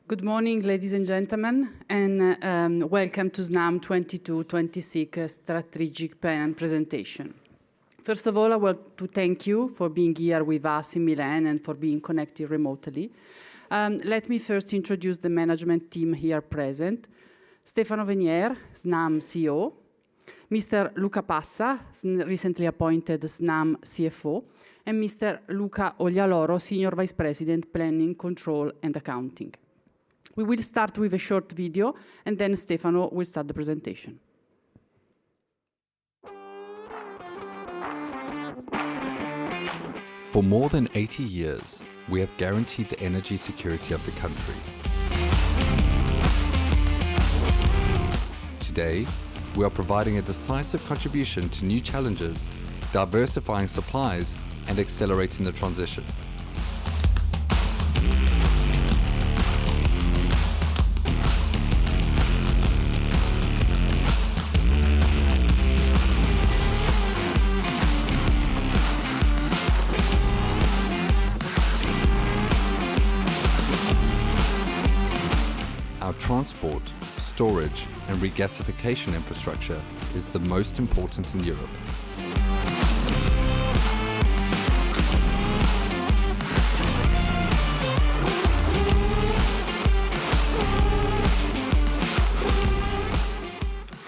Good morning, ladies and gentlemen, and welcome to Snam 22-26 strategic plan presentation. First of all, I want to thank you for being here with us in Milan and for being connected remotely. Let me first introduce the management team here present. Stefano Venier, Snam CEO. Mr. Luca Passa, recently appointed Snam CFO. And Mr. Luca Oglialoro, Senior Vice President, Planning, Control and Accounting. We will start with a short video, and then Stefano will start the presentation. For more than 80 years, we have guaranteed the energy security of the country. Today, we are providing a decisive contribution to new challenges, diversifying supplies, and accelerating the transition. Our transport, storage, and regasification infrastructure is the most important in Europe.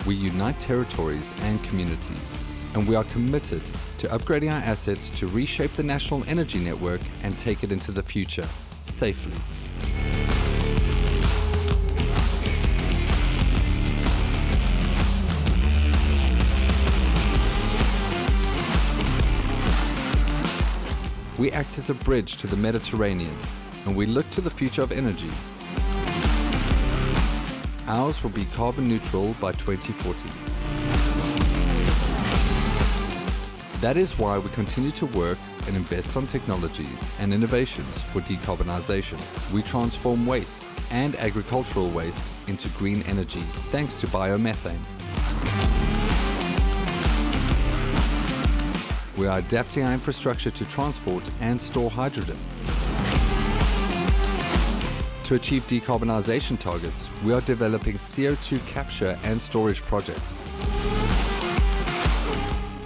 We unite territories and communities, and we are committed to upgrading our assets to reshape the national energy network and take it into the future, safely. We act as a bridge to the Mediterranean, and we look to the future of energy. Ours will be carbon neutral by 2040. That is why we continue to work and invest on technologies and innovations for decarbonization. We transform waste and agricultural waste into green energy thanks to biomethane. We are adapting our infrastructure to transport and store hydrogen. To achieve decarbonization targets, we are developing CO2 capture and storage projects.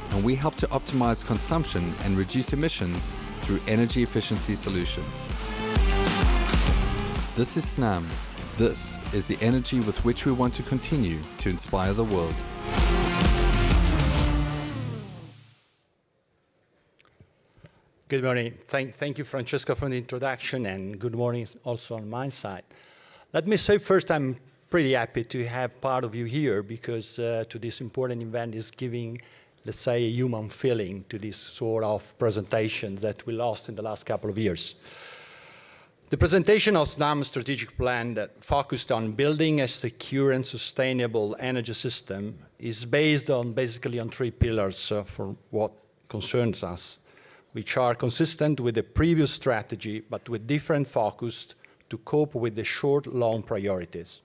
And we help to optimize consumption and reduce emissions through energy efficiency solutions. This is Snam. This is the energy with which we want to continue to inspire the world. Good morning. Thank you, Francesco, for the introduction, and good morning also on my side. Let me say first, I'm pretty happy to have part of you here because to this important event is giving, let's say, a human feeling to this sort of presentations that we lost in the last couple of years. The presentation of Snam's strategic plan that focused on building a secure and sustainable energy system is based on basically on three pillars for what concerns us, which are consistent with the previous strategy, but with different focus to cope with the short-long priorities.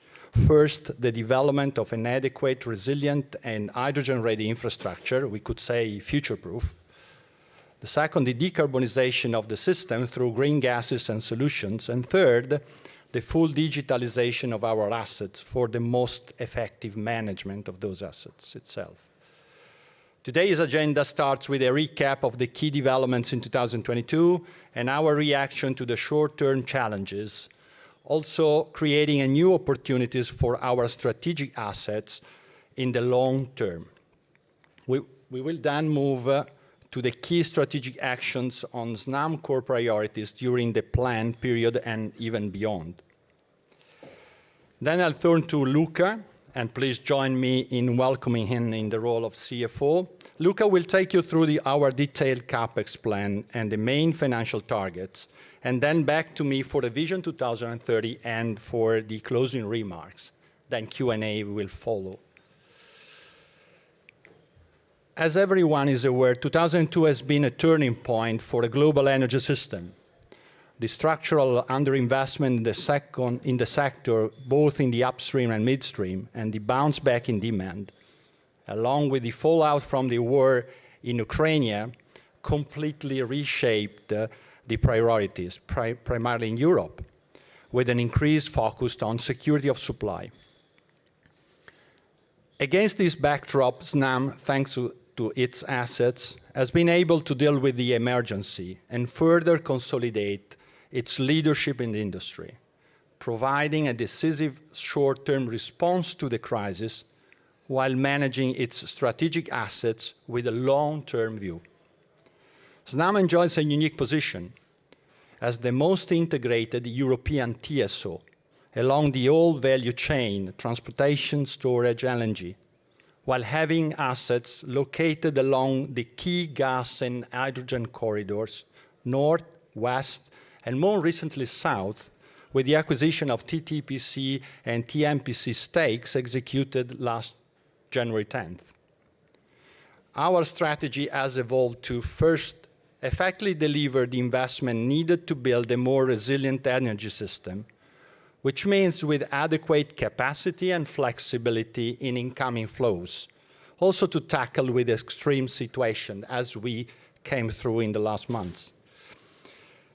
First, the development of an adequate, resilient, and hydrogen-ready infrastructure, we could say future-proof. The second, the decarbonization of the system through green gases and solutions. And third, the full digitalization of our assets for the most effective management of those assets itself. Today's agenda starts with a recap of the key developments in 2022 and our reaction to the short-term challenges, also creating a new opportunities for our strategic assets in the long term. We will then move to the key strategic actions on Snam core priorities during the planned period and even beyond. Then I'll turn to Luca, and please join me in welcoming him in the role of CFO. Luca will take you through our detailed CapEx plan and the main financial targets, and then back to me for the Vision 2030 and for the closing remarks. Then Q&A will follow. As everyone is aware, 2002 has been a turning point for the global energy system. The structural underinvestment in the sector, both in the upstream and midstream, and the bounce back in demand, along with the fallout from the war in Ukraine, completely reshaped the priorities, primarily in Europe. with an increased focus on security of supply. Against this backdrop, Snam, thanks to its assets, has been able to deal with the emergency and further consolidate its leadership in the industry, providing a decisive short-term response to the crisis while managing its strategic assets with a long-term view. Snam enjoys a unique position as the most integrated European TSO along the whole value chain, transportation, storage, LNG, while having assets located along the key gas and hydrogen corridors, north, west, and more recently south, with the acquisition of TTPC and TMPC stakes executed last January 10th. Our strategy has evolved to first effectively deliver the investment needed to build a more resilient energy system, which means with adequate capacity and flexibility in incoming flows, also to tackle with extreme situation as we came through in the last months.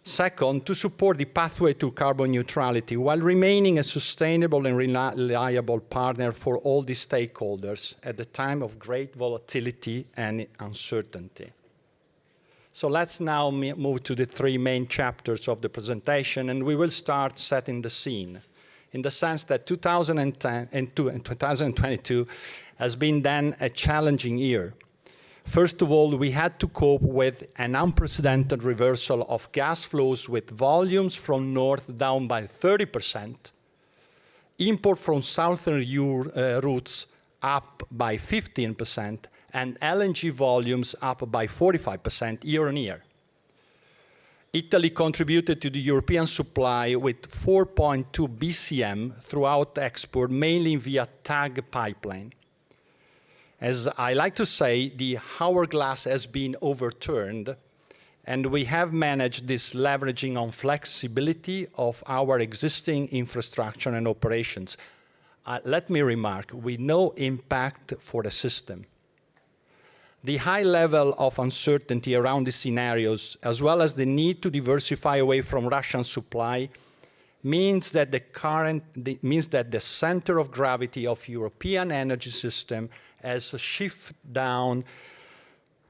Second, to support the pathway to carbon neutrality while remaining a sustainable and reliable partner for all the stakeholders at the time of great volatility and uncertainty. So let's now move to the three main chapters of the presentation, and we will start setting the scene in the sense that 2010 and 2022 has been then a challenging year. First of all, we had to cope with an unprecedented reversal of gas flows with volumes from north down by 30%, import from southern routes up by 15%, and LNG volumes up by 45% year on year. Italy contributed to the European supply with 4.2 BCM throughout export, mainly via TAG pipeline. As I like to say, the hourglass has been overturned, and we have managed this leveraging on flexibility of our existing infrastructure and operations. Let me remark, with no impact for the system. The high level of uncertainty around the scenarios, as well as the need to diversify away from Russian supply, means that the center of gravity of European energy system has shifted down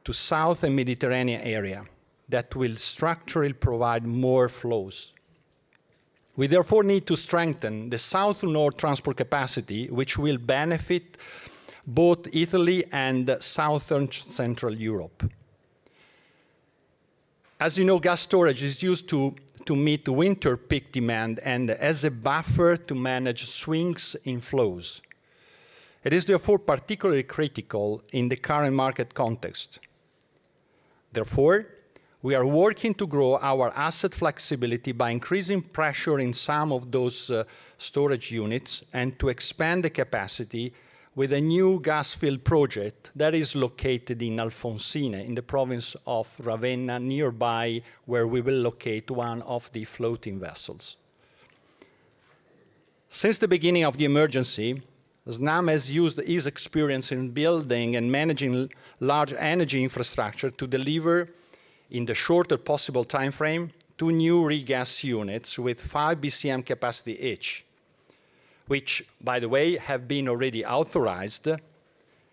to South and Mediterranean area that will structurally provide more flows. We therefore need to strengthen the south-north transport capacity, which will benefit both Italy and southern Central Europe. As you know, gas storage is used to meet winter peak demand and as a buffer to manage swings in flows. It is therefore particularly critical in the current market context. Therefore, we are working to grow our asset flexibility by increasing pressure in some of those storage units and to expand the capacity with a new gas field project that is located in Alfonsine, in the province of Ravenna, nearby where we will locate one of the floating vessels. Since the beginning of the emergency, Snam has used its experience in building and managing large energy infrastructure to deliver, in the shortest possible time frame, 2 new regas units with 5 BCM capacity each, which, by the way, have been already authorized,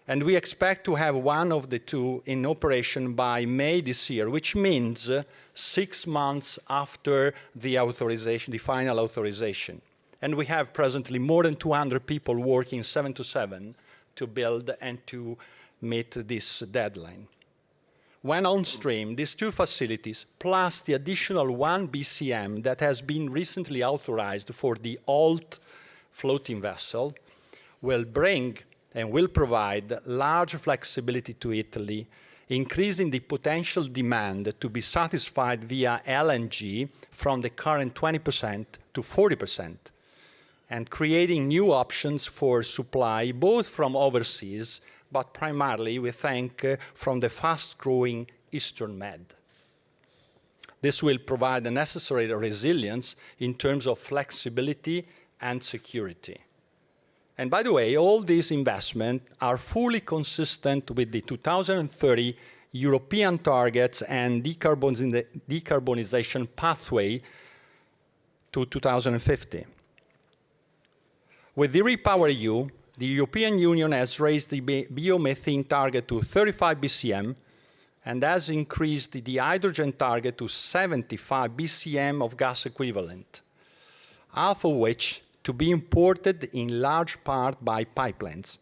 and we expect to have one of the 2 in operation by May this year, which means 6 months after the authorization, the final authorization. And we have presently more than 200 people working 7-7 to build and to meet this deadline. When on stream, these 2 facilities, plus the additional 1 BCM that has been recently authorized for the old floating vessel, will bring and will provide large flexibility to Italy, increasing the potential demand to be satisfied via LNG from the current 20% to 40%, and creating new options for supply, both from overseas, but primarily, we think, from the fast-growing Eastern Med. This will provide the necessary resilience in terms of flexibility and security. And by the way, all these investments are fully consistent with the 2030 European targets and decarbonization pathway to 2050. With the REPowerEU, the European Union has raised the biomethane target to 35 BCM and has increased the hydrogen target to 75 BCM of gas equivalent, half of which to be imported in large part by pipelines.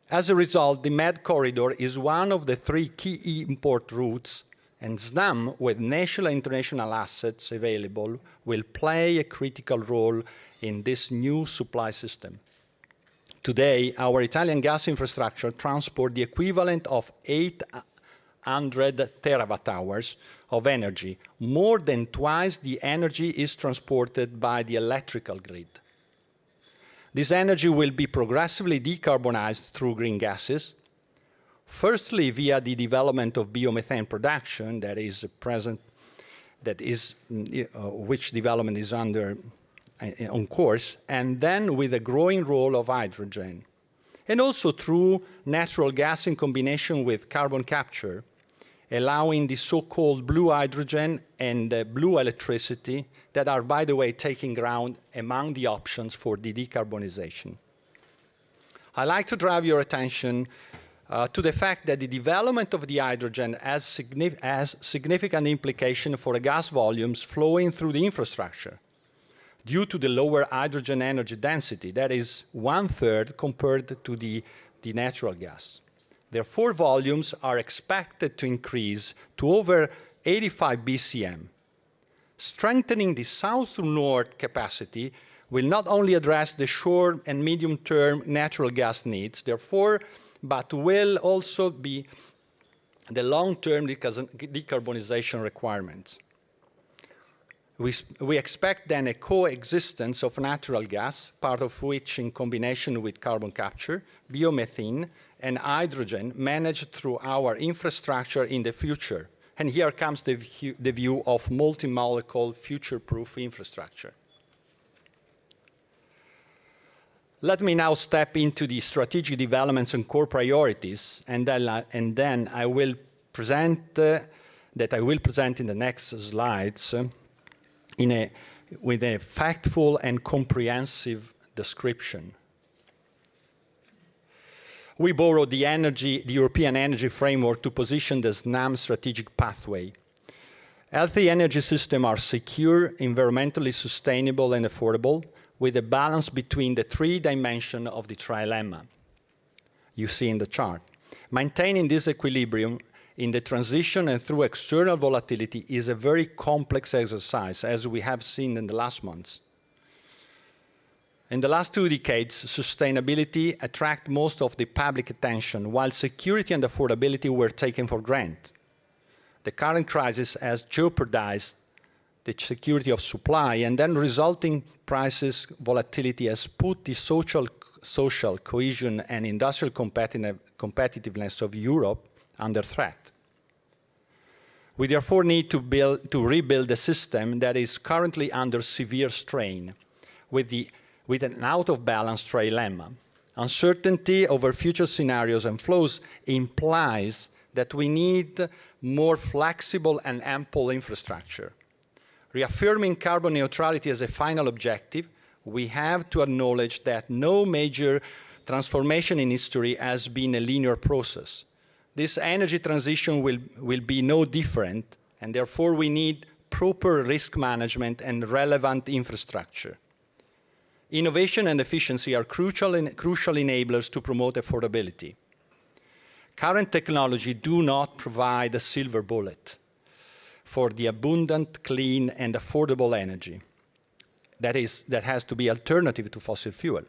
As a result, the Med Corridor is one of the 3 key import routes, and Snam, with national and international assets available, will play a critical role in this new supply system. Today, our Italian gas infrastructure transports the equivalent of 800 terawatt-hours of energy, more than twice the energy is transported by the electrical grid. This energy will be progressively decarbonized through green gases, firstly via the development of biomethane production which development is on course, and then with a growing role of hydrogen, and also through natural gas in combination with carbon capture, allowing the so-called blue hydrogen and blue electricity that are, by the way, taking ground among the options for the decarbonization. I'd like to drive your attention to the fact that the development of the hydrogen has significant implication for the gas volumes flowing through the infrastructure due to the lower hydrogen energy density, that is 1/3 compared to the natural gas. Therefore, volumes are expected to increase to over 85 BCM. Strengthening the south to north capacity will not only address the short and medium-term natural gas needs, therefore, but will also be the long-term decarbonization requirements. We expect then a coexistence of natural gas, part of which in combination with carbon capture, biomethane, and hydrogen managed through our infrastructure in the future. And here comes the view of multi-molecule future-proof infrastructure. Let me now step into the strategic developments and core priorities, and then I will present in the next slides with a factful and comprehensive description. We borrowed the European energy framework to position the Snam strategic pathway. Healthy energy systems are secure, environmentally sustainable, and affordable, with a balance between the 3 dimensions of the trilemma you see in the chart. Maintaining this equilibrium in the transition and through external volatility is a very complex exercise, as we have seen in the last months. In the last 2 decades, sustainability attracted most of the public attention, while security and affordability were taken for granted. The current crisis has jeopardized the security of supply, and then resulting prices volatility has put the social cohesion and industrial competitiveness of Europe under threat. We therefore need to rebuild a system that is currently under severe strain, with an out-of-balance trilemma. Uncertainty over future scenarios and flows implies that we need more flexible and ample infrastructure. Reaffirming carbon neutrality as a final objective, we have to acknowledge that no major transformation in history has been a linear process. This energy transition will be no different, and therefore we need proper risk management and relevant infrastructure. Innovation and efficiency are crucial enablers to promote affordability. Current technology do not provide a silver bullet for the abundant, clean, and affordable energy that has to be alternative to fossil fuel.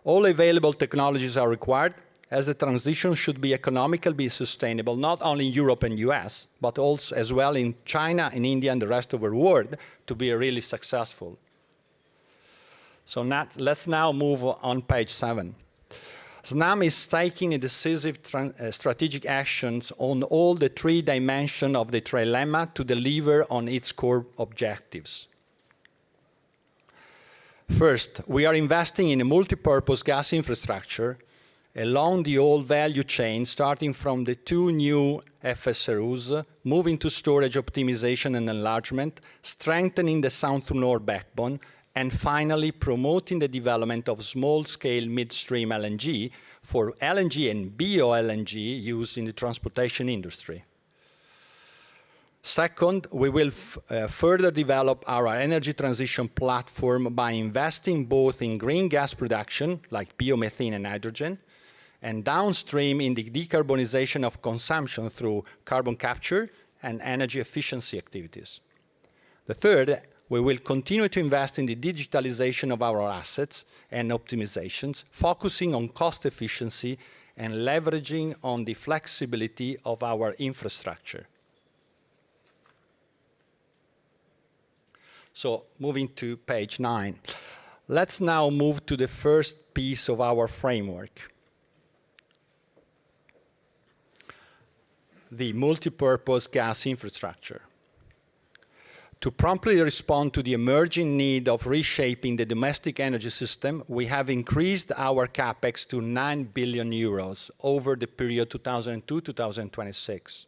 All available technologies are required, as the transition should be economically sustainable, not only in Europe and US, but also as well in China, in India, and the rest of the world to be really successful. So let's now move on page 7. Snam is taking a decisive strategic actions on all the 3 dimensions of the trilemma to deliver on its core objectives. First, we are investing in a multi-purpose gas infrastructure along the whole value chain, starting from the 2 new FSRUs, moving to storage optimization and enlargement, strengthening the south to north backbone, and finally promoting the development of small-scale midstream LNG for LNG and bio-LNG use in the transportation industry. Second, we will further develop our energy transition platform by investing both in green gas production, like biomethane and hydrogen, and downstream in the decarbonization of consumption through carbon capture and energy efficiency activities. The third, we will continue to invest in the digitalization of our assets and optimizations, focusing on cost efficiency and leveraging on the flexibility of our infrastructure. So moving to page 9. Let's now move to the first piece of our framework, the multipurpose gas infrastructure. To promptly respond to the emerging need of reshaping the domestic energy system, we have increased our capex to 9 billion euros over the period 2002-2026.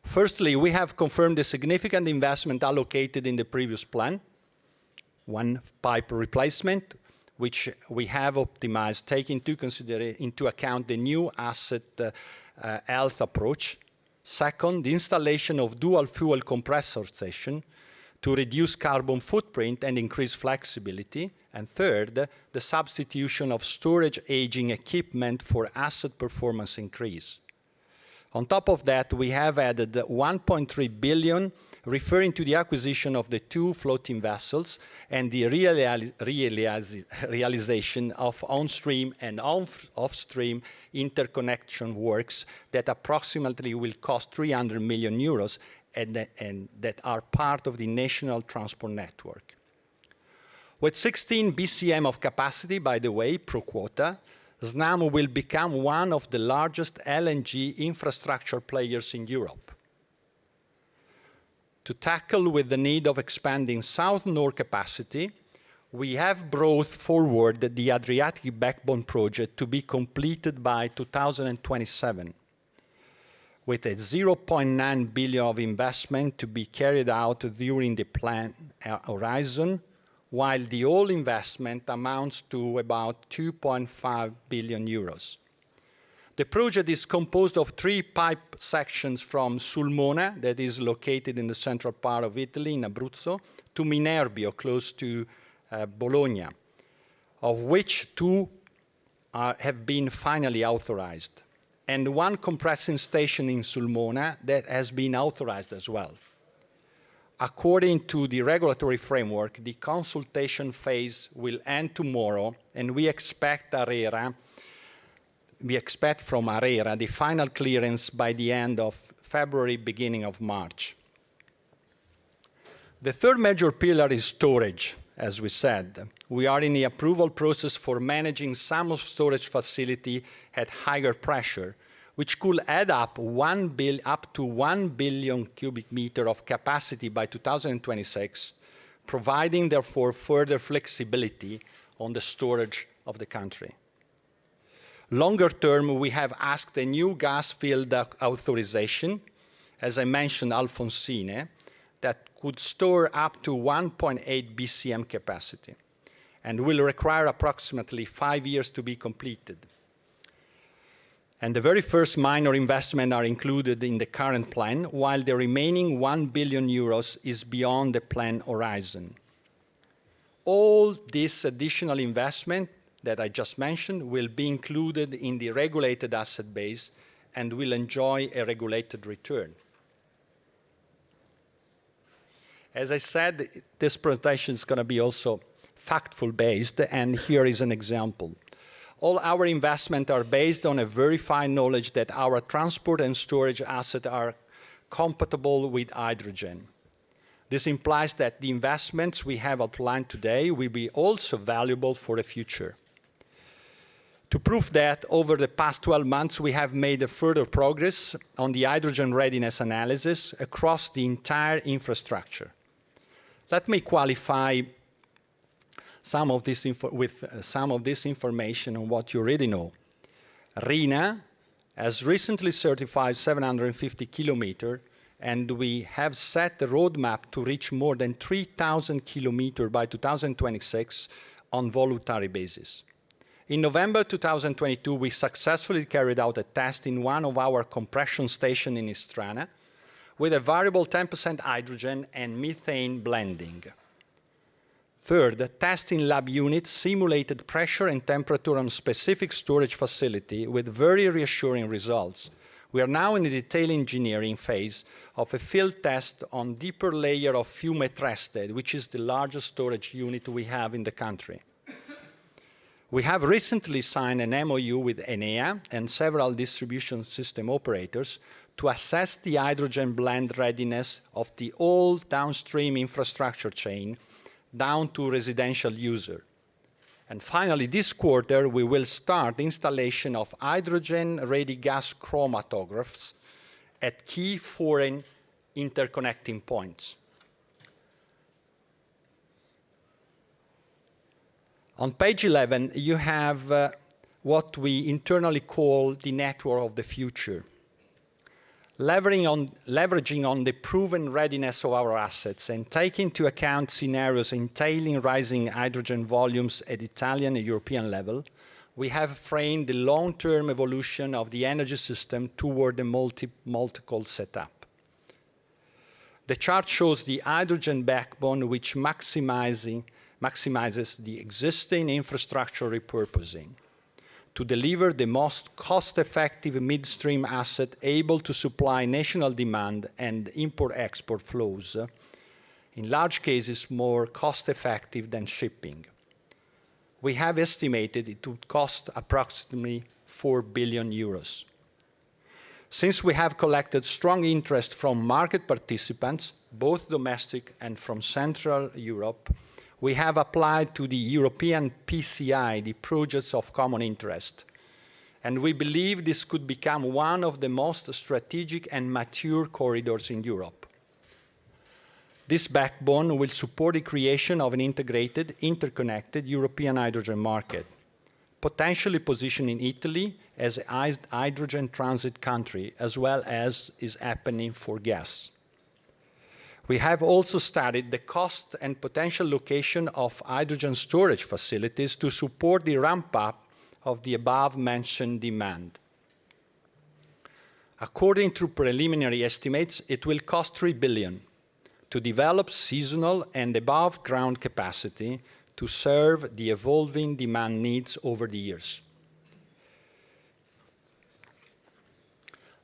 Firstly, we have confirmed the significant investment allocated in the previous plan, one pipe replacement, which we have optimized, taking into account the new asset health approach. Second, the installation of dual-fuel compressor station to reduce carbon footprint and increase flexibility. And third, the substitution of storage aging equipment for asset performance increase. On top of that, we have added 1.3 billion referring to the acquisition of the 2 floating vessels and the realization of on-stream and off-stream interconnection works that approximately will cost 300 million euros and that are part of the national transport network. With 16 BCM of capacity, by the way, pro quota, Snam will become one of the largest LNG infrastructure players in Europe. To tackle with the need of expanding south-north capacity, we have brought forward the Adriatic Backbone project to be completed by 2027, with a 0.9 billion of investment to be carried out during the plan horizon, while the whole investment amounts to about 2.5 billion euros. The project is composed of 3 pipe sections from Sulmona, that is located in the central part of Italy, in Abruzzo, to Minerbio, close to Bologna, of which 2 have been finally authorized, and 1 compressing station in Sulmona that has been authorized as well. According to the regulatory framework, the consultation phase will end tomorrow, and we expect from ARERA the final clearance by the end of February, beginning of March. The third major pillar is storage, as we said. We are in the approval process for managing some storage facility at higher pressure, which could add up to 1 billion cubic meter of capacity by 2026, providing, therefore, further flexibility on the storage of the country. Longer term, we have asked a new gas field authorization, as I mentioned, Alfonsine, that could store up to 1.8 BCM capacity and will require approximately 5 years to be completed. And the very first minor investment are included in the current plan, while the remaining 1 billion euros is beyond the plan horizon. All this additional investment that I just mentioned will be included in the regulated asset base and will enjoy a regulated return. As I said, this presentation is going to be also factful based, and here is an example. All our investments are based on a verified knowledge that our transport and storage assets are compatible with hydrogen. This implies that the investments we have outlined today will be also valuable for the future. To prove that, over the past 12 months, we have made a further progress on the hydrogen readiness analysis across the entire infrastructure. Let me qualify some of this information on what you already know. RINA has recently certified 750 kilometers, and we have set a roadmap to reach more than 3,000 kilometers by 2026 on voluntary basis. In November 2022, we successfully carried out a test in one of our compression stations in Istrana with a variable 10% hydrogen and methane blending. Third, the testing lab unit simulated pressure and temperature on specific storage facility with very reassuring results. We are now in the detail engineering phase of a field test on deeper layer of fume trusted, which is the largest storage unit we have in the country. We have recently signed an MOU with Enea and several distribution system operators to assess the hydrogen blend readiness of the whole downstream infrastructure chain down to residential user. And finally, this quarter, we will start installation of hydrogen-ready gas chromatographs at key foreign interconnecting points. On page 11, you have what we internally call the network of the future. Leveraging on the proven readiness of our assets and taking into account scenarios entailing rising hydrogen volumes at Italian and European level, we have framed the long-term evolution of the energy system toward a multi-call setup. The chart shows the hydrogen backbone which maximizes the existing infrastructure repurposing to deliver the most cost-effective midstream asset able to supply national demand and import-export flows, in large cases more cost-effective than shipping. We have estimated it would cost approximately 4 billion euros. Since we have collected strong interest from market participants, both domestic and from Central Europe, we have applied to the European PCI, the projects of common interest, and we believe this could become one of the most strategic and mature corridors in Europe. This backbone will support the creation of an integrated, interconnected European hydrogen market, potentially positioning Italy as a hydrogen transit country, as well as is happening for gas. We have also studied the cost and potential location of hydrogen storage facilities to support the ramp-up of the above-mentioned demand. According to preliminary estimates, it will cost 3 billion to develop seasonal and above-ground capacity to serve the evolving demand needs over the years.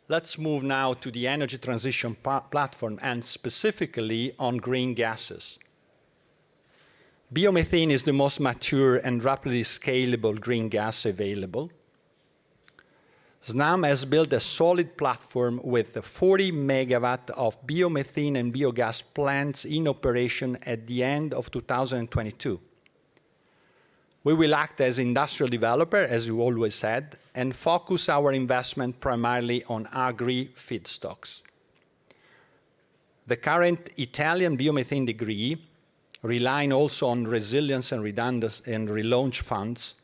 Let's move now to the energy transition platform and specifically on green gases. Biomethane is the most mature and rapidly scalable green gas available. Snam has built a solid platform with 40 megawatt of biomethane and biogas plants in operation at the end of 2022. We will act as industrial developer, as you always said, and focus our investment primarily on agri-feedstocks. The current Italian biomethane decree, relying also on resilience and redundancy and relaunch funds,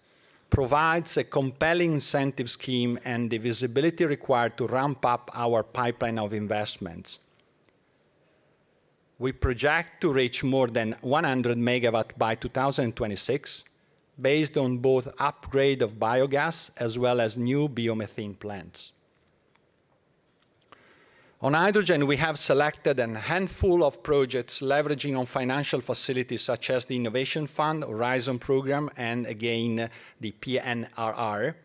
provides a compelling incentive scheme and the visibility required to ramp up our pipeline of investments. We project to reach more than 100 megawatt by 2026, based on both upgrade of biogas as well as new biomethane plants. On hydrogen, we have selected a handful of projects leveraging on financial facilities such as the Innovation Fund, Horizon Program, and again, the PNRR.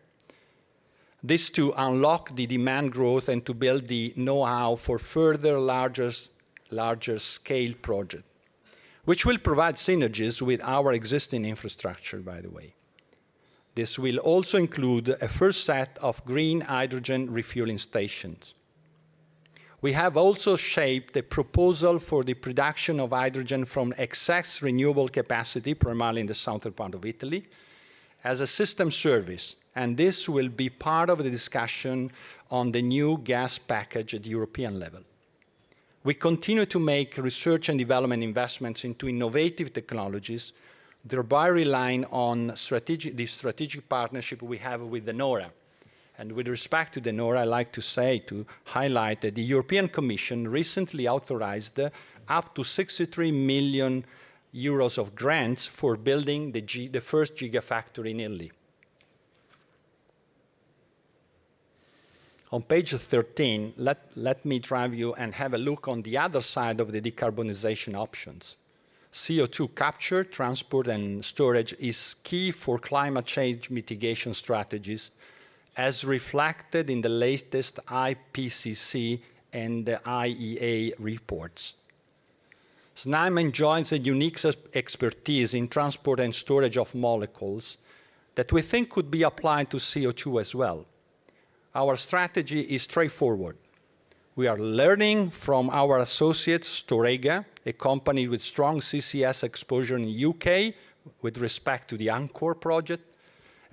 This to unlock the demand growth and to build the know-how for further larger scale projects, which will provide synergies with our existing infrastructure, by the way. This will also include a first set of green hydrogen refueling stations. We have also shaped a proposal for the production of hydrogen from excess renewable capacity, primarily in the southern part of Italy, as a system service, and this will be part of the discussion on the new gas package at the European level. We continue to make research and development investments into innovative technologies, thereby relying on the strategic partnership we have with De Nora, And with respect to De Nora, I'd like to highlight that the European Commission recently authorized up to 63 million euros of grants for building the first gigafactory in Italy. On page 13, let me drive you and have a look on the other side of the decarbonization options. CO2 capture, transport, and storage is key for climate change mitigation strategies, as reflected in the latest IPCC and the IEA reports. Snam enjoys a unique expertise in transport and storage of molecules that we think could be applied to CO2 as well. Our strategy is straightforward. We are learning from our associates, Storegga, a company with strong CCS exposure in the UK with respect to the Anchor project,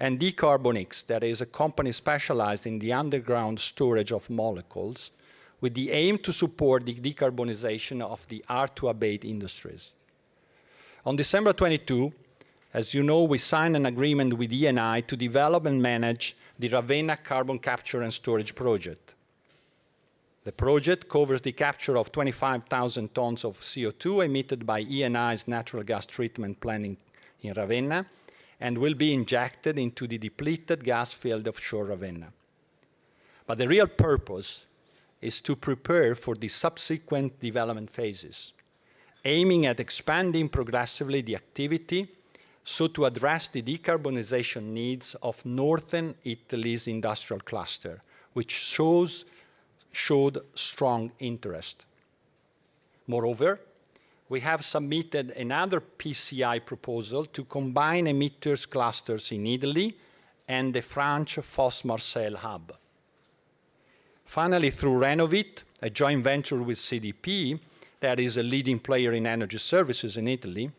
and Decarbonix, that is a company specialized in the underground storage of molecules, with the aim to support the decarbonization of the hard-to-abate industries. On December 22, as you know, we signed an agreement with Eni to develop and manage the Ravenna carbon capture and storage project. The project covers the capture of 25,000 tons of CO2 emitted by Eni's natural gas treatment plant in Ravenna and will be injected into the depleted gas field offshore Ravenna. But the real purpose is to prepare for the subsequent development phases, aiming at expanding progressively the activity so to address the decarbonization needs of northern Italy's industrial cluster, which showed strong interest. Moreover, we have submitted another PCI proposal to combine emitters clusters in Italy and the French Fos-Marseille hub. Finally, through Renovit, a joint venture with CDP, that is a leading player in energy services in Italy,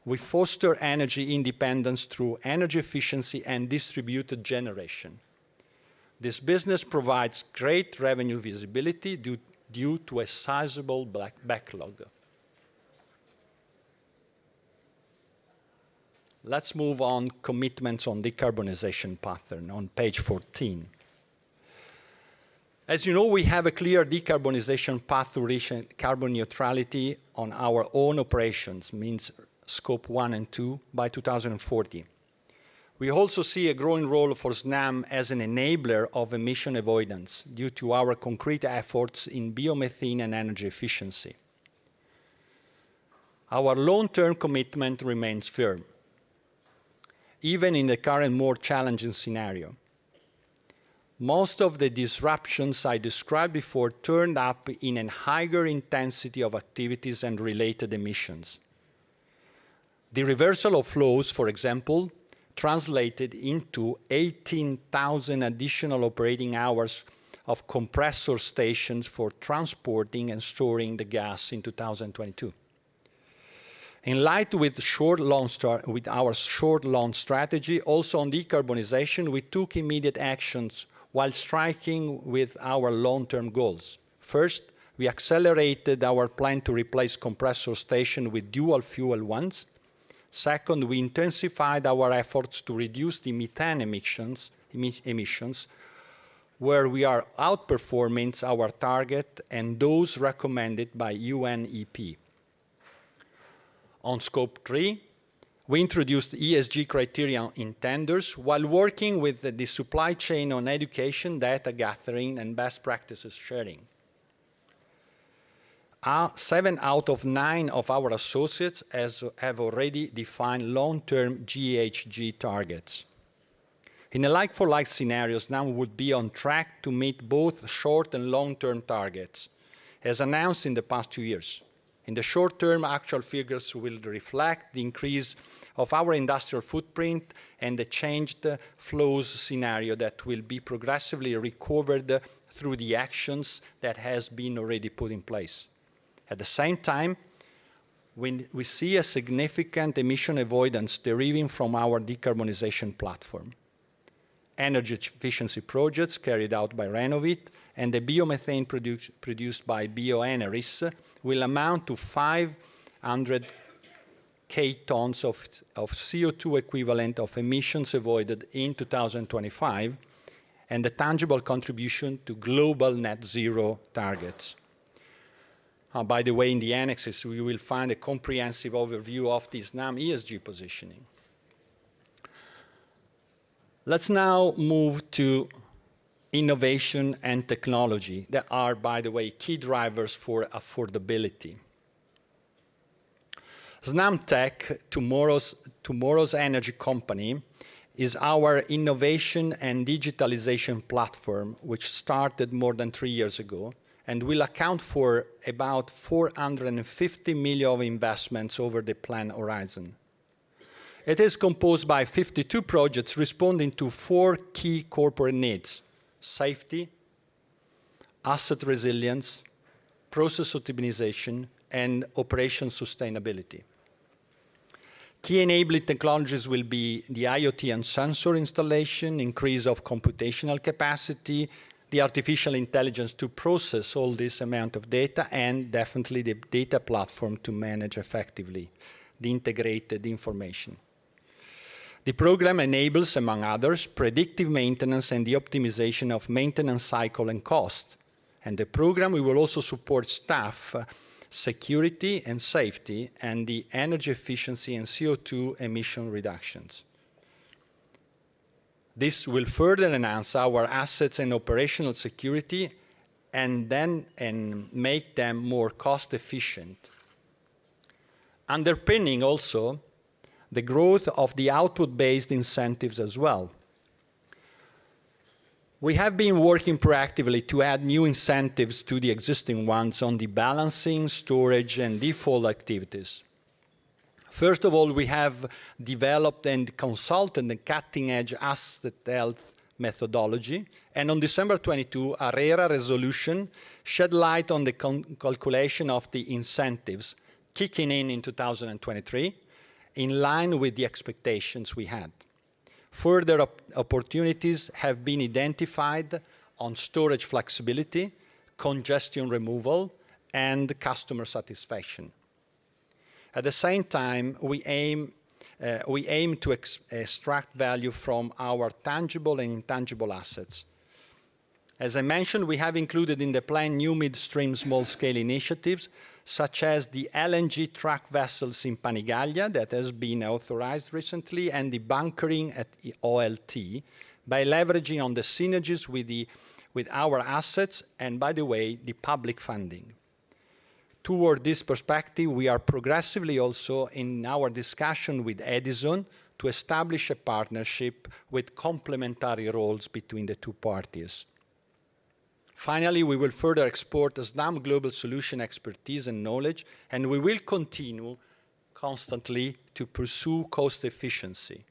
we foster energy independence through energy efficiency and distributed generation. This business provides great revenue visibility due to a sizable backlog. Let's move on commitments on decarbonization pattern on page 14. As you know, we have a clear decarbonization path to reach carbon neutrality on our own operations, means Scope 1 and 2, by 2040. We also see a growing role for Snam as an enabler of emission avoidance due to our concrete efforts in biomethane and energy efficiency. Our long-term commitment remains firm, even in the current more challenging scenario. Most of the disruptions I described before turned up in a higher intensity of activities and related emissions. The reversal of flows, for example, translated into 18,000 additional operating hours of compressor stations for transporting and storing the gas in 2022. In light with our short-launch strategy, also on decarbonization, we took immediate actions while striking with our long-term goals. First, we accelerated our plan to replace compressor stations with dual-fuel ones. Second, we intensified our efforts to reduce the methane emissions, where we are outperforming our target and those recommended by UNEP. On Scope 3, we introduced ESG criteria in tenders while working with the supply chain on education, data gathering, and best practices sharing. 7 out of 9 of our associates have already defined long-term GHG targets. In a like-for-like scenario, Snam would be on track to meet both short and long-term targets, as announced in the past 2 years. In the short term, actual figures will reflect the increase of our industrial footprint and the changed flows scenario that will be progressively recovered through the actions that has been already put in place. At the same time, we see a significant emission avoidance deriving from our decarbonization platform. Energy efficiency projects carried out by Renovit and the biomethane produced by Bioenerys will amount to 500,000 tons of CO2 equivalent of emissions avoided in 2025, and the tangible contribution to global net zero targets. By the way, in the annexes, we will find a comprehensive overview of the Snam ESG positioning. Let's now move to innovation and technology that are, by the way, key drivers for affordability. Snam Tech, tomorrow's energy company, is our innovation and digitalization platform, which started more than 3 years ago, and will account for about 450 million of investments over the planned horizon. It is composed by 52 projects responding to 4 key corporate needs: safety, asset resilience, process optimization, and operation sustainability. Key enabling technologies will be the IoT and sensor installation, increase of computational capacity, the artificial intelligence to process all this amount of data, and definitely the data platform to manage effectively the integrated information. The program enables, among others, predictive maintenance and the optimization of maintenance cycle and cost. And the program will also support staff, security and safety, and the energy efficiency and CO2 emission reductions. This will further enhance our assets and operational security and make them more cost efficient. Underpinning also the growth of the output-based incentives as well. We have been working proactively to add new incentives to the existing ones on the balancing, storage, and default activities. First of all, we have developed and consulted the cutting-edge asset health methodology, and on December 22, ARERA resolution shed light on the calculation of the incentives, kicking in 2023, in line with the expectations we had. Further opportunities have been identified on storage flexibility, congestion removal, and customer satisfaction. At the same time, we aim to extract value from our tangible and intangible assets. As I mentioned, we have included in the plan new midstream small-scale initiatives, such as the LNG truck vessels in Panigaglia that has been authorized recently, and the bunkering at OLT, by leveraging on the synergies with our assets and, by the way, the public funding. Toward this perspective, we are progressively also in our discussion with Edison to establish a partnership with complementary roles between the two parties. Finally, we will further export the Snam global solution expertise and knowledge, and we will continue constantly to pursue cost efficiency.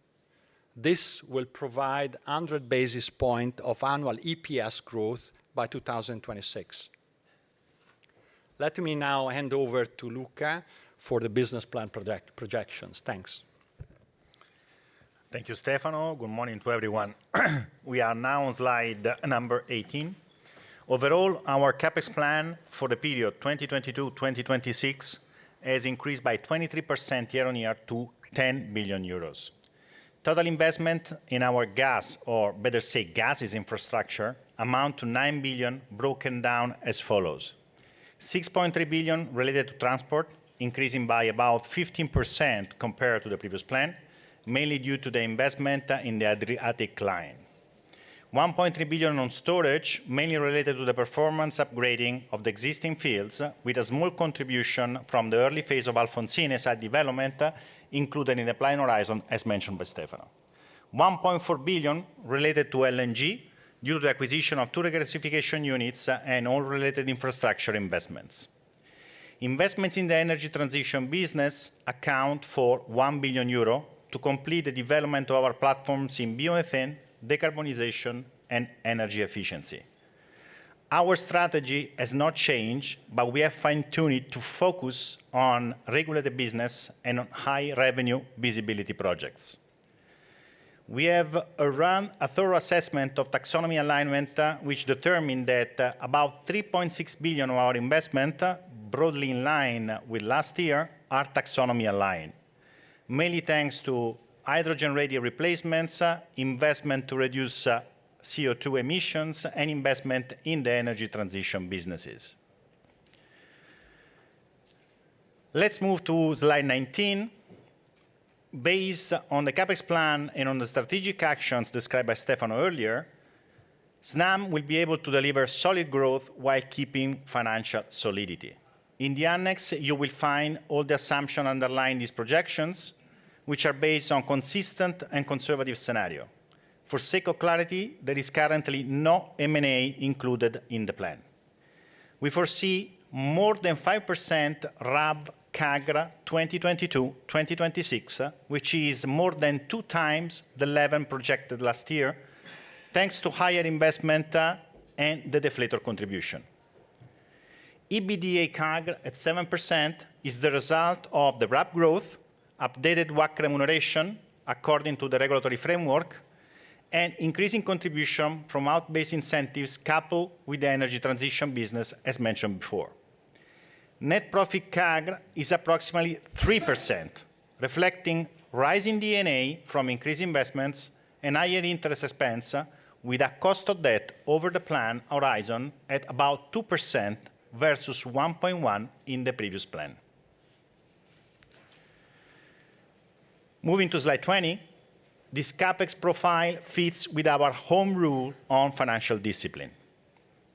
This will provide 100 basis points of annual EPS growth by 2026. Let me now hand over to Luca for the business plan projections. Thanks. Thank you, Stefano. Good morning to everyone. We are now on slide number 18. Overall, our CapEx plan for the period 2022-2026 has increased by 23% year-on-year to 10 billion euros. Total investment in our gas, or better say gases infrastructure, amount to 9 billion, broken down as follows. 6.3 billion related to transport, increasing by about 15% compared to the previous plan, mainly due to the investment in the Adriatic line. 1.3 billion on storage, mainly related to the performance upgrading of the existing fields, with a small contribution from the early phase of Alfonsine site development, included in the plan horizon, as mentioned by Stefano. 1.4 billion related to LNG, due to the acquisition of 2 regasification units and all related infrastructure investments. Investments in the energy transition business account for 1 billion euro to complete the development of our platforms in biomethane, decarbonization, and energy efficiency. Our strategy has not changed, but we have fine-tuned it to focus on regulated business and on high revenue visibility projects. We have run a thorough assessment of taxonomy alignment, which determined that about 3.6 billion of our investment, broadly in line with last year, are taxonomy aligned, mainly thanks to hydrogen-ready replacements, investment to reduce CO2 emissions and investment in the energy transition businesses. Let's move to slide 19. Based on the CapEx plan and on the strategic actions described by Stefano earlier, Snam will be able to deliver solid growth while keeping financial solidity. In the annex, you will find all the assumptions underlying these projections, which are based on consistent and conservative scenario. For sake of clarity, there is currently no M&A included in the plan. We foresee more than 5% RAB CAGR 2022-2026, which is more than 2 times the level projected last year, thanks to higher investment and the deflator contribution. EBITDA CAGR at 7% is the result of the RAB growth, updated WACC remuneration according to the regulatory framework, and increasing contribution from out-based incentives coupled with the energy transition business, as mentioned before. Net profit CAGR is approximately 3%, reflecting rising D&A from increased investments and higher interest expense, with a cost of debt over the plan horizon at about 2% versus 1.1% in the previous plan. Moving to slide 20, this CapEx profile fits with our home rule on financial discipline.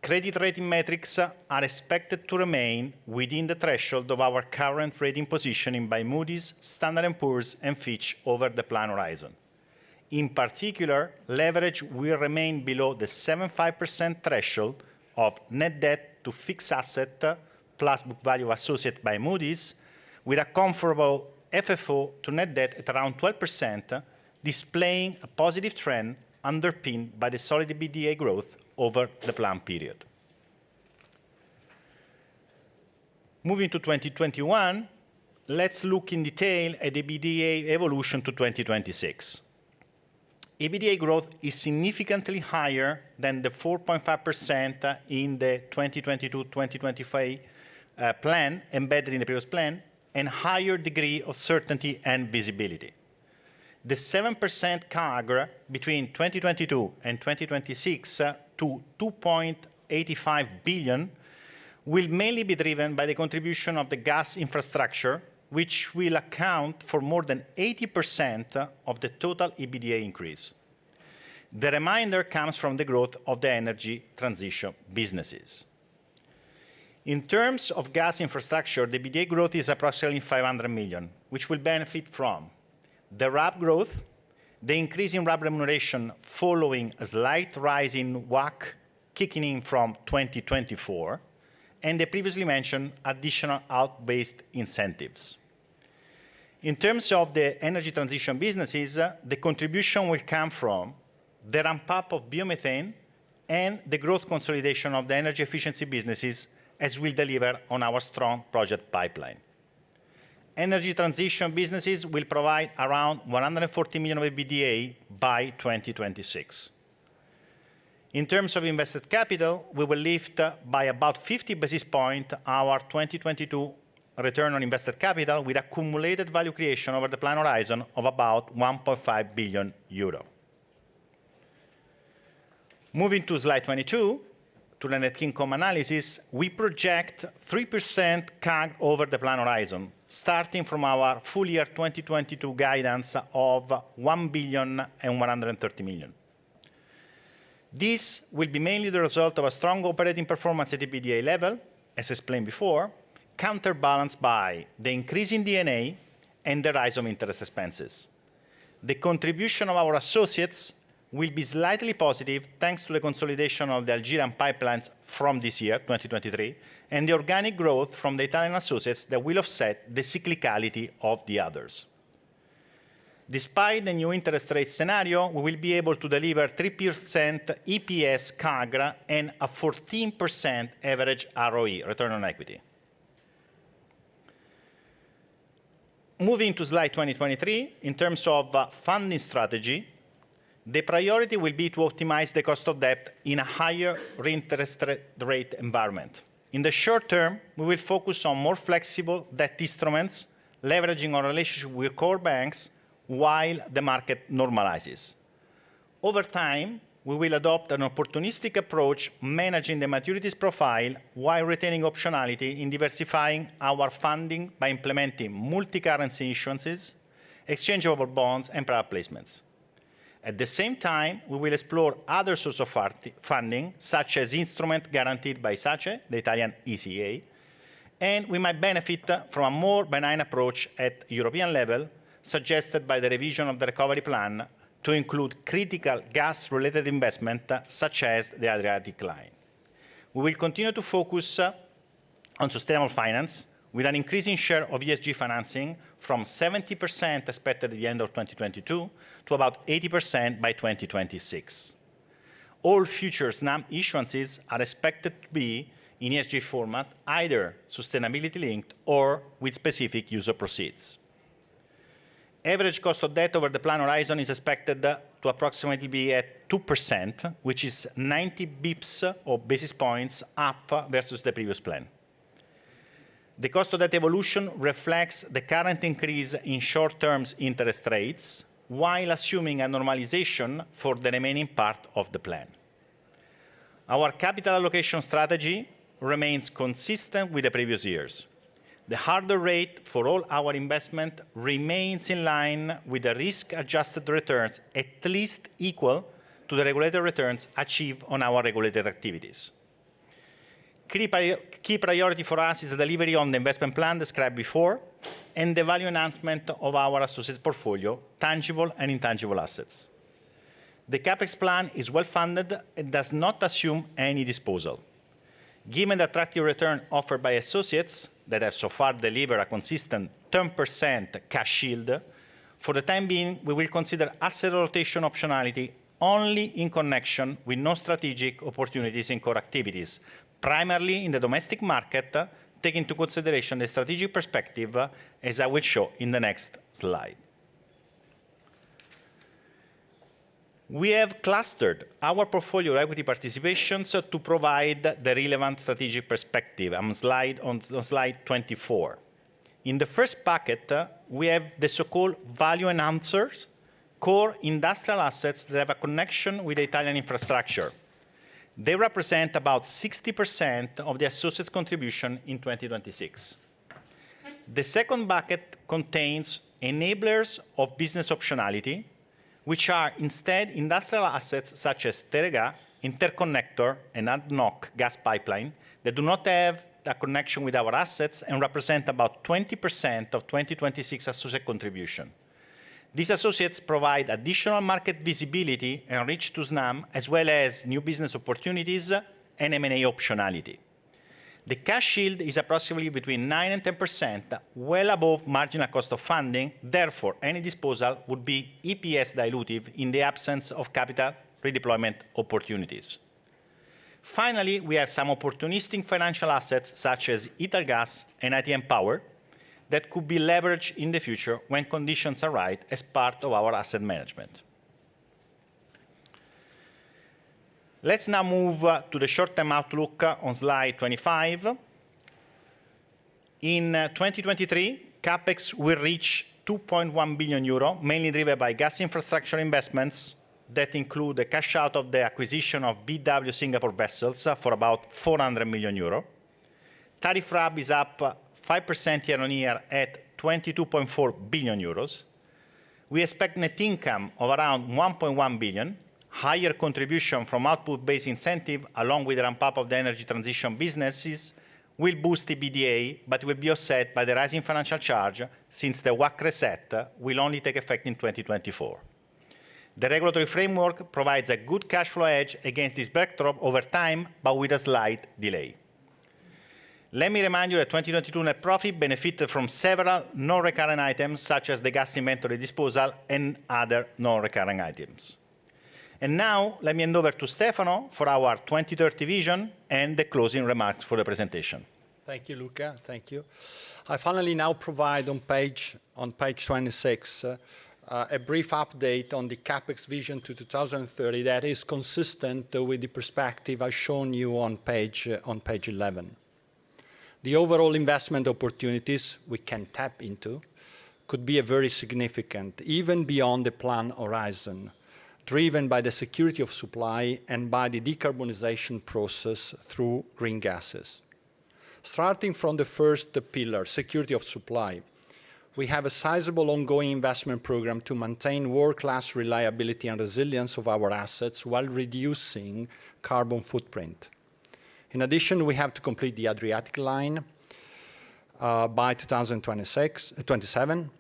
Credit rating metrics are expected to remain within the threshold of our current rating positioning by Moody's, Standard & Poor's, and Fitch over the plan horizon. In particular, leverage will remain below the 75% threshold of net debt to fixed asset plus book value associated by Moody's, with a comfortable FFO to net debt at around 12%, displaying a positive trend underpinned by the solid EBITDA growth over the plan period. Moving to 2021, let's look in detail at the EBITDA evolution to 2026. EBITDA growth is significantly higher than the 4.5% in the 2022-2025 plan embedded in the previous plan, and higher degree of certainty and visibility. The 7% CAGR between 2022 and 2026 to 2.85 billion will mainly be driven by the contribution of the gas infrastructure, which will account for more than 80% of the total EBITDA increase. The remainder comes from the growth of the energy transition businesses. In terms of gas infrastructure, the EBITDA growth is approximately 500 million, which will benefit from the RAB growth, the increase in RAB remuneration following a slight rise in WACC kicking in from 2024, and the previously mentioned additional out-based incentives. In terms of the energy transition businesses, the contribution will come from the ramp-up of biomethane and the growth consolidation of the energy efficiency businesses, as we'll deliver on our strong project pipeline. Energy transition businesses will provide around 140 million of EBITDA by 2026. In terms of invested capital, we will lift by about 50 basis points our 2022 return on invested capital, with accumulated value creation over the plan horizon of about 1.5 billion euro. Moving to slide 22, to the net income analysis, we project 3% CAGR over the plan horizon, starting from our full year 2022 guidance of 1.13 billion. This will be mainly the result of a strong operating performance at EBITDA level, as explained before, counterbalanced by the increase in D&A and the rise of interest expenses. The contribution of our associates will be slightly positive thanks to the consolidation of the Algerian pipelines from this year, 2023, and the organic growth from the Italian associates that will offset the cyclicality of the others. Despite the new interest rate scenario, we will be able to deliver 3% EPS CAGR and a 14% average ROE, return on equity. Moving to slide 2023, in terms of funding strategy, the priority will be to optimize the cost of debt in a higher interest rate environment. In the short term, we will focus on more flexible debt instruments, leveraging our relationship with core banks while the market normalizes. Over time, we will adopt an opportunistic approach managing the maturities profile while retaining optionality in diversifying our funding by implementing multi-currency issuances, exchangeable bonds, and private placements. At the same time, we will explore other sources of funding, such as instruments guaranteed by SACE, the Italian ECA, and we might benefit from a more benign approach at European level, suggested by the revision of the recovery plan to include critical gas-related investment, such as the Adriatic Line. We will continue to focus on sustainable finance, with an increasing share of ESG financing from 70% expected at the end of 2022 to about 80% by 2026. All future Snam issuances are expected to be in ESG format, either sustainability-linked or with specific user proceeds. Average cost of debt over the plan horizon is expected to approximately be at 2%, which is 90 bips or basis points up versus the previous plan. The cost of debt evolution reflects the current increase in short-term interest rates, while assuming a normalization for the remaining part of the plan. Our capital allocation strategy remains consistent with the previous years. The hurdle rate for all our investment remains in line with the risk-adjusted returns at least equal to the regulated returns achieved on our regulated activities. Key priority for us is the delivery on the investment plan described before and the value enhancement of our associated portfolio, tangible and intangible assets. The CapEx plan is well-funded and does not assume any disposal. Given the attractive return offered by associates that have so far delivered a consistent 10% cash yield, for the time being, we will consider asset rotation optionality only in connection with non-strategic opportunities in core activities, primarily in the domestic market, taking into consideration the strategic perspective, as I will show in the next slide. We have clustered our portfolio equity participations to provide the relevant strategic perspective. I'm on slide 24. In the first bucket, we have the so-called value enhancers, core industrial assets that have a connection with the Italian infrastructure. They represent about 60% of the associates' contribution in 2026. The second bucket contains enablers of business optionality, which are instead industrial assets such as Teréga, interconnector, and ADNOC gas pipeline that do not have a connection with our assets and represent about 20% of 2026 associate contribution. These associates provide additional market visibility and reach to Snam, as well as new business opportunities and M&A optionality. The cash yield is approximately between 9 and 10%, well above marginal cost of funding. Therefore, any disposal would be EPS dilutive in the absence of capital redeployment opportunities. Finally, we have some opportunistic financial assets such as Italgas and ITM Power that could be leveraged in the future when conditions are right as part of our asset management. Let's now move to the short-term outlook on slide 25. In 2023, CapEx will reach 2.1 billion euro, mainly driven by gas infrastructure investments that include the cash out of the acquisition of BW Singapore vessels for about 400 million euro. Tariff RAB is up 5% year-on-year at 22.4 billion euros. We expect net income of around 1.1 billion. Higher contribution from output-based incentive, along with the ramp-up of the energy transition businesses, will boost EBITDA, but will be offset by the rising financial charge, since the WACC reset will only take effect in 2024. The regulatory framework provides a good cash flow edge against this backdrop over time, but with a slight delay. Let me remind you that 2022 net profit benefited from several non-recurring items, such as the gas inventory disposal and other non-recurring items. And now, let me hand over to Stefano for our 2030 vision and the closing remarks for the presentation. Thank you, Luca. Thank you. I finally now provide on page 26 a brief update on the CapEx vision to 2030 that is consistent with the perspective I've shown you on page 11. The overall investment opportunities we can tap into could be very significant, even beyond the plan horizon, driven by the security of supply and by the decarbonization process through green gases. Starting from the first pillar, security of supply, we have a sizable ongoing investment program to maintain world-class reliability and resilience of our assets while reducing carbon footprint. In addition, we have to complete the Adriatic line by 2027,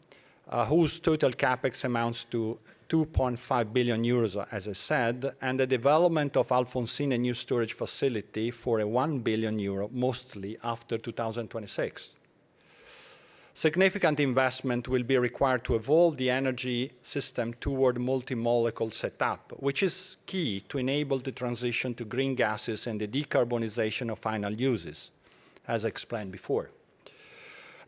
whose total capex amounts to 2.5 billion euros, as I said, and the development of Alfonsine, a new storage facility for 1 billion euro, mostly after 2026. Significant investment will be required to evolve the energy system toward multi-molecule setup, which is key to enable the transition to green gases and the decarbonization of final uses, as explained before.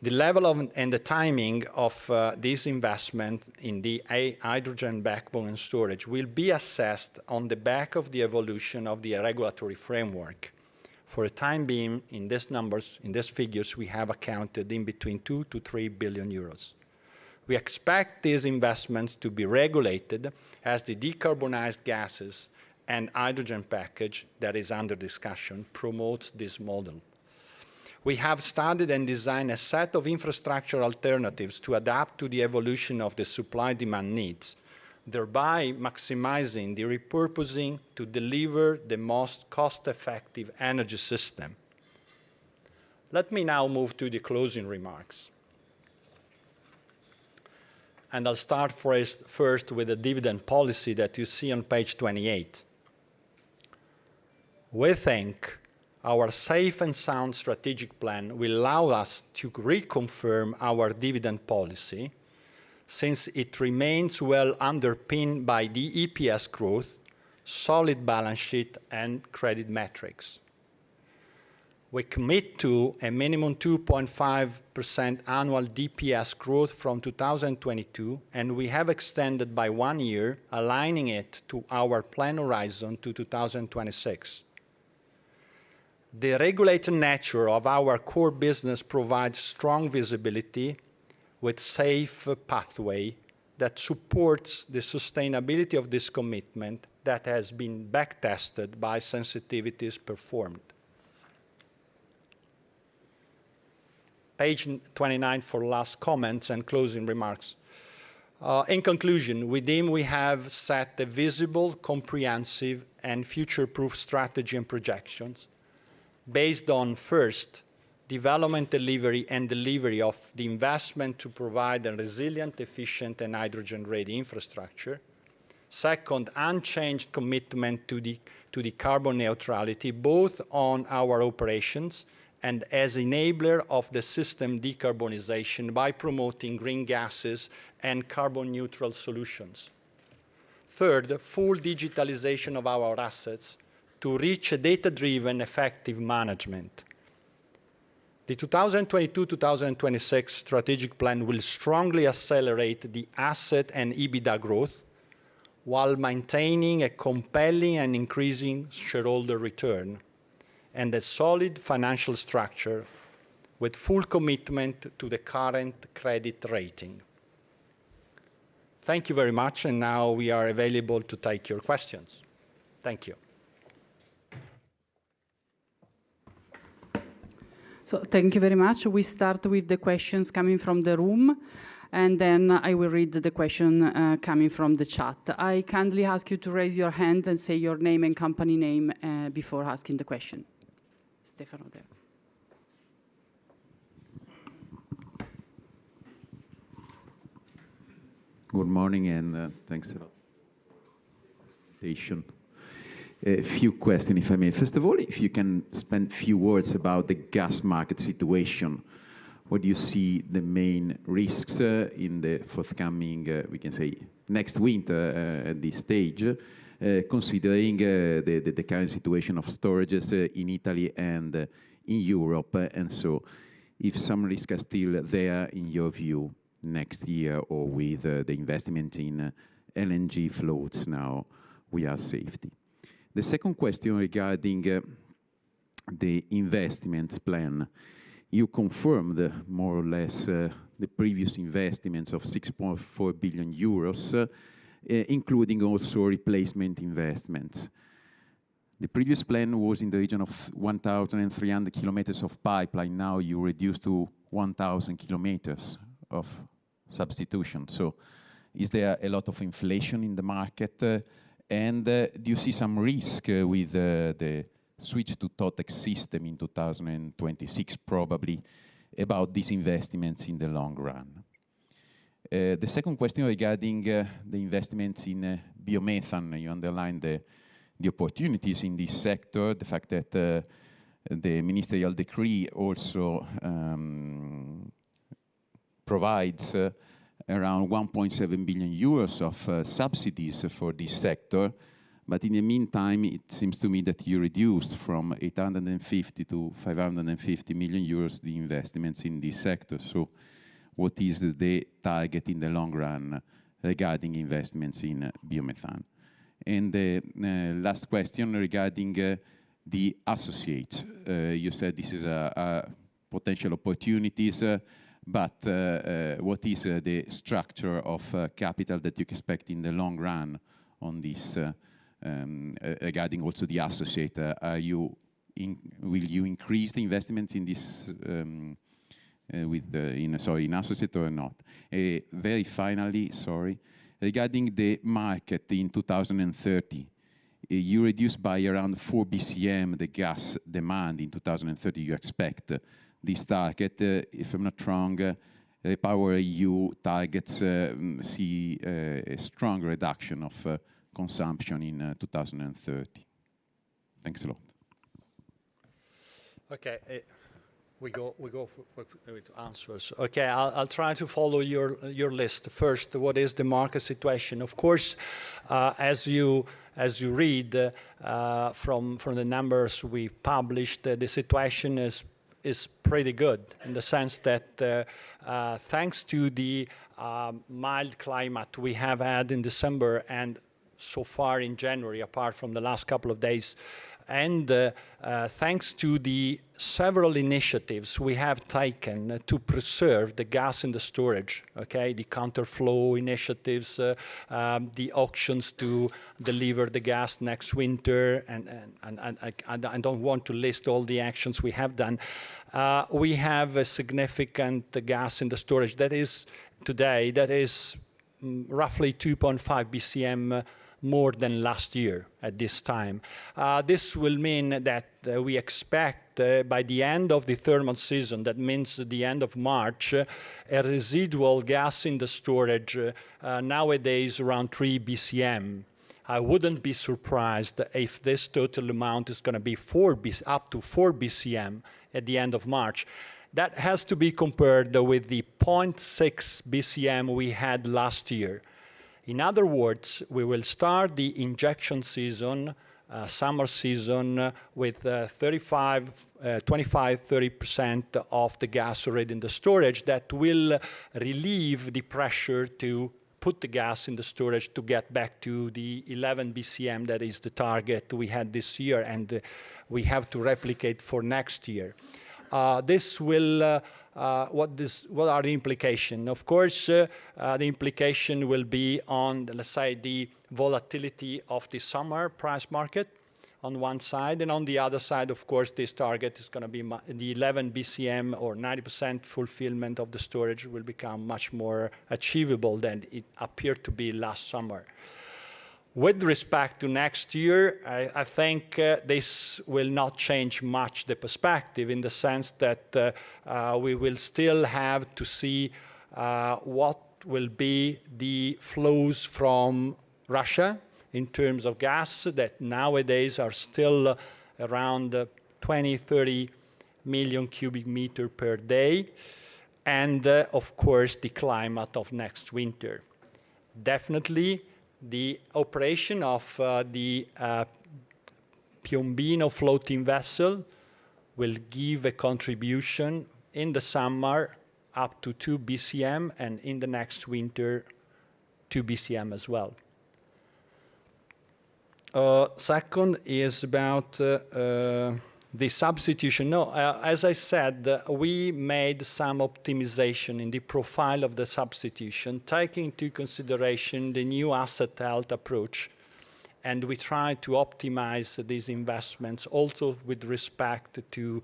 The level and the timing of this investment in the hydrogen backbone and storage will be assessed on the back of the evolution of the regulatory framework. For the time being, in these numbers, in these figures, we have accounted in between 2 to 3 billion euros. We expect these investments to be regulated as the decarbonized gases and hydrogen package that is under discussion promotes this model. We have studied and designed a set of infrastructure alternatives to adapt to the evolution of the supply-demand needs, thereby maximizing the repurposing to deliver the most cost-effective energy system. Let me now move to the closing remarks. And I'll start first with the dividend policy that you see on page 28. We think our safe and sound strategic plan will allow us to reconfirm our dividend policy, since it remains well underpinned by the EPS growth, solid balance sheet, and credit metrics. We commit to a minimum 2.5% annual DPS growth from 2022, and we have extended by 1 year, aligning it to our plan horizon to 2026. The regulated nature of our core business provides strong visibility with safe pathway that supports the sustainability of this commitment that has been back-tested by sensitivities performed. Page 29 for last comments and closing remarks. In conclusion, with them we have set a visible, comprehensive, and future-proof strategy and projections based on, first, development, delivery, and delivery of the investment to provide a resilient, efficient, and hydrogen-ready infrastructure. Second, unchanged commitment to the carbon neutrality, both on our operations and as enabler of the system decarbonization by promoting green gases and carbon-neutral solutions. Third, full digitalization of our assets to reach a data-driven, effective management. The 2022-2026 strategic plan will strongly accelerate the asset and EBITDA growth while maintaining a compelling and increasing shareholder return and a solid financial structure with full commitment to the current credit rating. Thank you very much, and now we are available to take your questions. Thank you. So thank you very much. We start with the questions coming from the room, and then I will read the question coming from the chat. I kindly ask you to raise your hand and say your name and company name before asking the question. Stefano there. Good morning, and thanks a lot. A few questions, if I may. First of all, if you can spend a few words about the gas market situation. What do you see the main risks in the forthcoming, we can say, next winter at this stage, considering the current situation of storages in Italy and in Europe, and so if some risks are still there in your view next year, or with the investment in LNG floats now, we are safety. The second question regarding the investments plan. You confirmed more or less the previous investments of 6.4 billion euros. including also replacement investments. The previous plan was in the region of 1,300 kilometers of pipeline. Now you reduce to 1,000 kilometers of substitution. So is there a lot of inflation in the market? And do you see some risk with the switch to TOTEX system in 2026, probably, about these investments in the long run? The second question regarding the investments in biomethane, you underlined the opportunities in this sector, the fact that the ministerial decree also provides around 1.7 billion euros of subsidies for this sector. But in the meantime, it seems to me that you reduced from 850 to 550 million euros the investments in this sector. So what is the target in the long run regarding investments in biomethane? And the last question regarding the associates. You said this is a potential opportunities, but what is the structure of capital that you expect in the long run on this? Regarding also the associate, will you increase the investments in this in associate or not? Very finally, regarding the market in 2030, you reduce by around 4 BCM the gas demand in 2030. You expect this target, if I'm not wrong, REPowerEU targets see a strong reduction of consumption in 2030. Thanks a lot. Okay, we go with answers. Okay, I'll try to follow your list. First, what is the market situation? Of course, as you read from the numbers we published, the situation is pretty good in the sense that thanks to the mild climate we have had in December and so far in January, apart from the last couple of days, and thanks to the several initiatives we have taken to preserve the gas in the storage, okay, the counterflow initiatives, the auctions to deliver the gas next winter, and I don't want to list all the actions we have done. We have a significant gas in the storage that is today, that is roughly 2.5 BCM more than last year at this time. This will mean that we expect by the end of the thermal season, that means the end of March, a residual gas in the storage nowadays around 3 BCM. I wouldn't be surprised if this total amount is going to be up to 4 BCM at the end of March. That has to be compared with the 0.6 BCM we had last year. In other words, we will start the injection season, summer season, with 25-30% of the gas already in the storage. That will relieve the pressure to put the gas in the storage to get back to the 11 BCM that is the target we had this year, and we have to replicate for next year. This will what are the implications? Of course, the implication will be on, let's say, the volatility of the summer price market on one side, and on the other side, of course, this target is going to be the 11 BCM or 90% fulfillment of the storage will become much more achievable than it appeared to be last summer. With respect to next year, I think this will not change much the perspective in the sense that we will still have to see what will be the flows from Russia in terms of gas that nowadays are still around 20-30 million cubic meter per day, and of course the climate of next winter. Definitely the operation of the Piombino floating vessel will give a contribution in the summer up to 2 BCM, and in the next winter 2 BCM as well. Second is about The substitution, no, as I said, we made some optimization in the profile of the substitution, taking into consideration the new asset health approach. And we try to optimize these investments also with respect to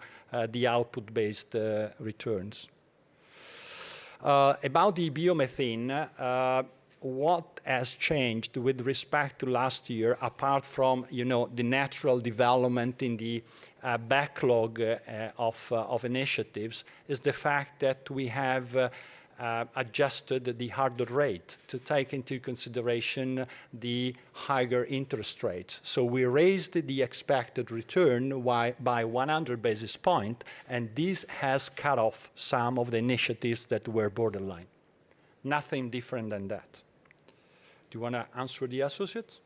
the output-based returns. About the biomethane, what has changed with respect to last year, apart from the natural development in the backlog of initiatives, is the fact that we have adjusted the hurdle rate to take into consideration the higher interest rates. So we raised the expected return by 100 basis points, and this has cut off some of the initiatives that were borderline. Nothing different than that. Do you want to answer the associates?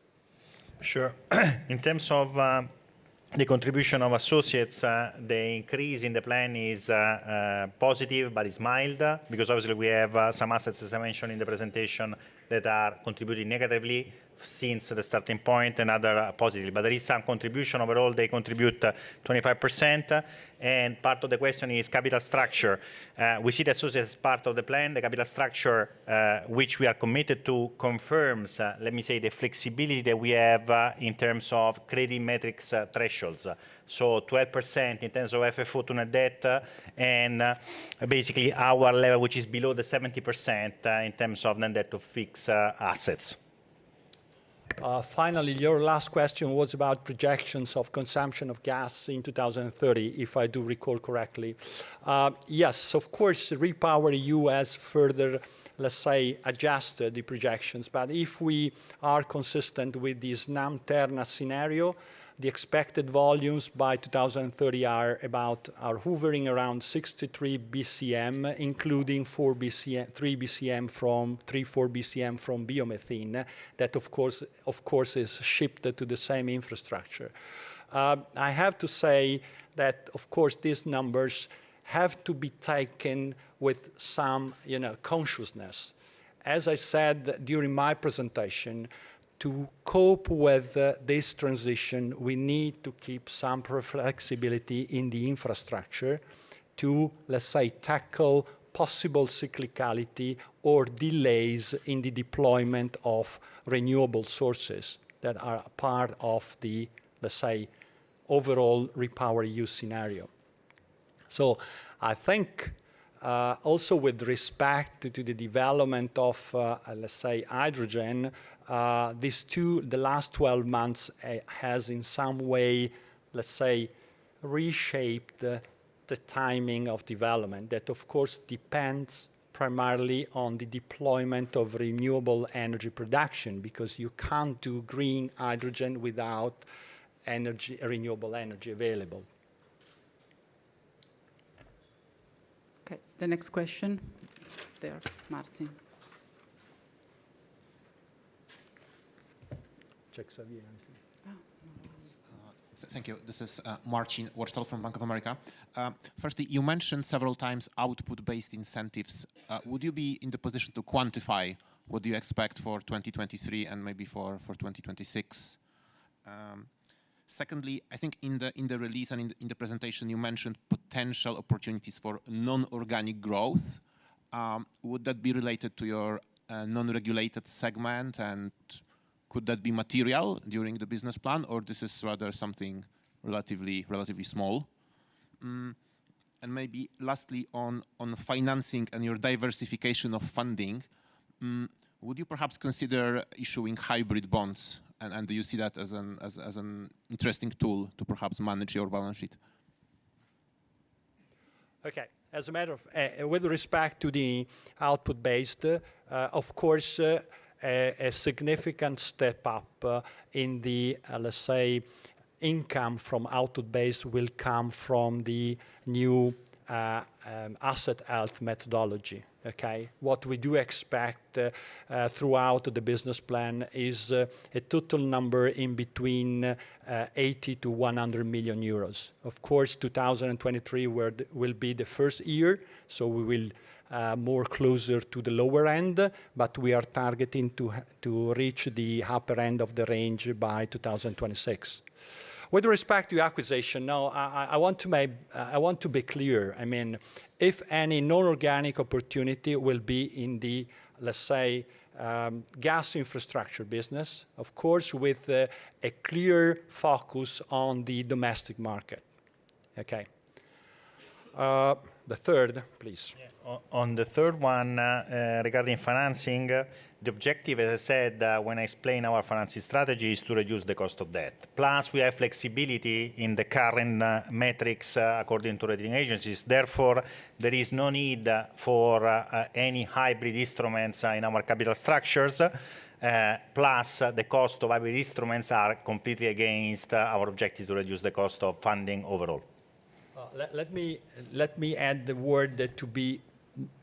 Sure. In terms of the contribution of associates, the increase in the plan is positive, but it's mild, because obviously we have some assets, as I mentioned in the presentation, that are contributing negatively since the starting point, and other positively. But there is some contribution. Overall, they contribute 25%. And part of the question is capital structure. We see the associates as part of the plan. The capital structure, which we are committed to, confirms, let me say, the flexibility that we have in terms of credit metrics thresholds. So 12% in terms of FFO to net debt, and basically our level, which is below the 70% in terms of net debt to fixed assets. Finally, your last question was about projections of consumption of gas in 2030, if I do recall correctly. Yes, of course, REPowerEU has further, let's say, adjusted the projections. But if we are consistent with the Snam Terna scenario, the expected volumes by 2030 are hovering around 63 BCM, including 4 BCM from biomethane. That of course is shipped to the same infrastructure. I have to say that of course these numbers have to be taken with some consciousness. As I said during my presentation, to cope with this transition, we need to keep some flexibility in the infrastructure to, let's say, tackle possible cyclicality or delays in the deployment of renewable sources that are part of the, let's say, overall REPowerEU scenario. So I think also with respect to the development of, let's say, hydrogen, the last 12 months has in some way, let's say, reshaped the timing of development. That, of course, depends primarily on the deployment of renewable energy production, because you can't do green hydrogen without renewable energy available. Okay, the next question. There, Martin. Thank you. This is Marcin Warsztal from Bank of America. Firstly, you mentioned several times output-based incentives. Would you be in the position to quantify what do you expect for 2023 and maybe for 2026? Secondly, I think in the release and in the presentation you mentioned potential opportunities for non-organic growth. Would that be related to your non-regulated segment, and could that be material during the business plan, or this is rather something relatively small? And maybe lastly on financing and your diversification of funding, would you perhaps consider issuing hybrid bonds? And do you see that as an interesting tool to perhaps manage your balance sheet? Okay. As a matter of, with respect to the output-based, of course, a significant step up in the, let's say, income from output-based will come from the new asset health methodology. Okay, what we do expect throughout the business plan is a total number in between 80 to 100 million euros. Of course, 2023 will be the first year, so we will more closer to the lower end, but we are targeting to reach the upper end of the range by 2026. With respect to acquisition, no, I want to be clear. I mean, if any non-organic opportunity will be in the, let's say, gas infrastructure business, of course, with a clear focus on the domestic market. Okay. The third, please. Yeah. On the third one, regarding financing, the objective, as I said, when I explain our financing strategy, is to reduce the cost of debt. Plus, we have flexibility in the current metrics according to rating agencies. Therefore, there is no need for any hybrid instruments in our capital structures. Plus, the cost of hybrid instruments are completely against our objective to reduce the cost of funding overall. Let me add the word to be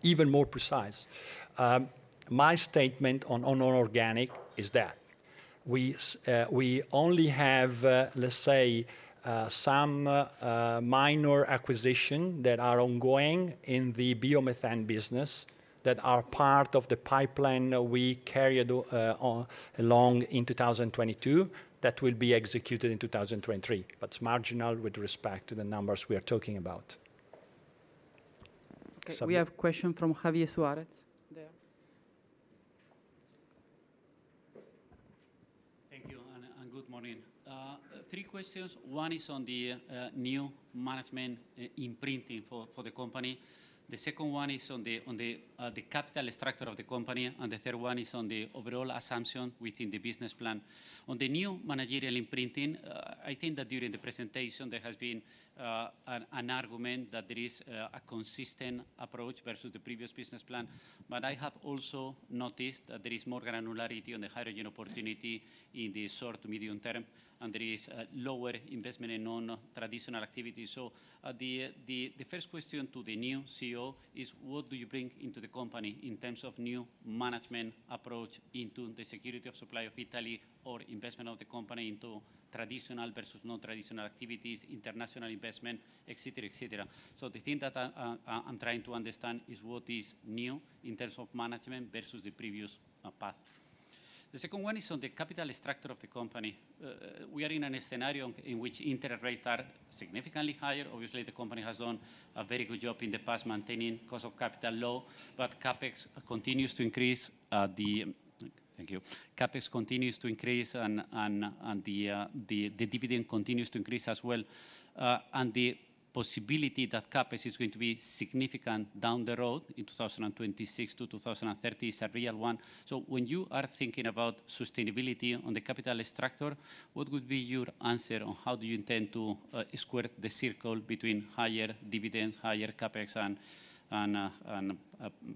even more precise. My statement on non-organic is that we only have, let's say, some minor acquisition that are ongoing in the biomethane business that are part of the pipeline we carried along in 2022 that will be executed in 2023, but it's marginal with respect to the numbers we are talking about. Okay, we have a question from Javier Suarez. There. Thank you, and good morning. 3 questions. One is on the new management imprinting for the company. The second one is on the capital structure of the company, and the third one is on the overall assumption within the business plan. On the new managerial imprinting, I think that during the presentation there has been an argument that there is a consistent approach versus the previous business plan, but I have also noticed that there is more granularity on the hydrogen opportunity in the short to medium term, and there is lower investment in non-traditional activities. So the first question to the new CEO is, what do you bring into the company in terms of new management approach into the security of supply of Italy, or investment of the company into traditional versus non-traditional activities, international investment, etc., etc. So the thing that I'm trying to understand is what is new in terms of management versus the previous path. The second one is on the capital structure of the company. We are in a scenario in which interest rates are significantly higher. Obviously, the company has done a very good job in the past maintaining cost of capital low, but CapEx continues to increase. Thank you. CapEx continues to increase, and the dividend continues to increase as well. And the possibility that CapEx is going to be significant down the road in 2026 to 2030 is a real one. So when you are thinking about sustainability on the capital structure, what would be your answer on how do you intend to square the circle between higher dividends, higher CapEx, and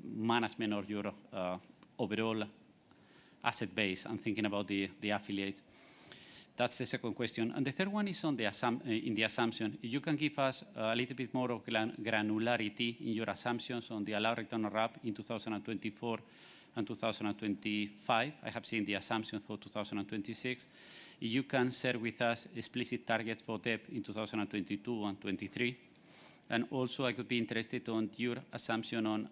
management of your overall asset base? I'm thinking about the affiliates. That's the second question. And the third one is on the assumption. If you can give us a little bit more of granularity in your assumptions on the allowed return on RAB in 2024 and 2025. I have seen the assumptions for 2026. If you can share with us explicit targets for debt in 2022 and 23. And also, I could be interested on your assumption on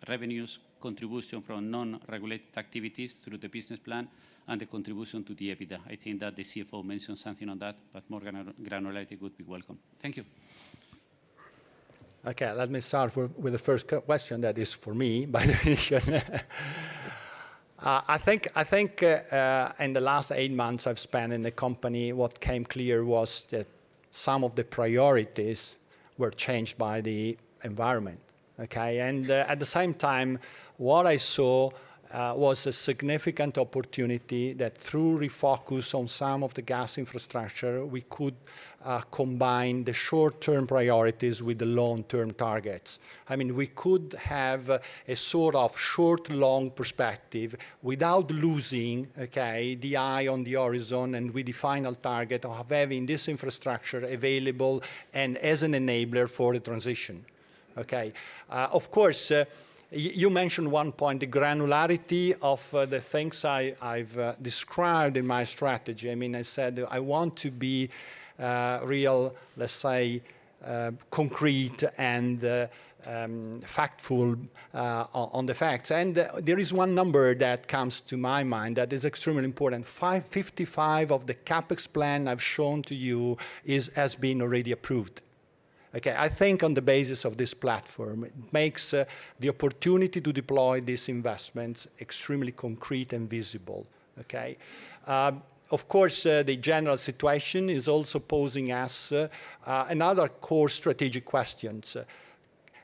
revenues contribution from non-regulated activities through the business plan and the contribution to the EBITDA. I think that the CFO mentioned something on that, but more granularity would be welcome. Thank you. Okay, let me start with the first question that is for me, by definition. I think in the last 8 months I've spent in the company, what came clear was that some of the priorities were changed by the environment. Okay, and at the same time, what I saw was a significant opportunity that through refocus on some of the gas infrastructure, we could combine the short-term priorities with the long-term targets. I mean, we could have a sort of short-long perspective without losing, okay, the eye on the horizon, and with the final target of having this infrastructure available and as an enabler for the transition. Okay, of course, you mentioned one point, the granularity of the things I've described in my strategy. I mean, I said I want to be real, let's say, concrete and factful on the facts. And there is one number that comes to my mind that is extremely important. 55 of the CapEx plan I've shown to you has been already approved. Okay, I think on the basis of this platform, it makes the opportunity to deploy these investments extremely concrete and visible. Okay. Of course, the general situation is also posing us another core strategic questions.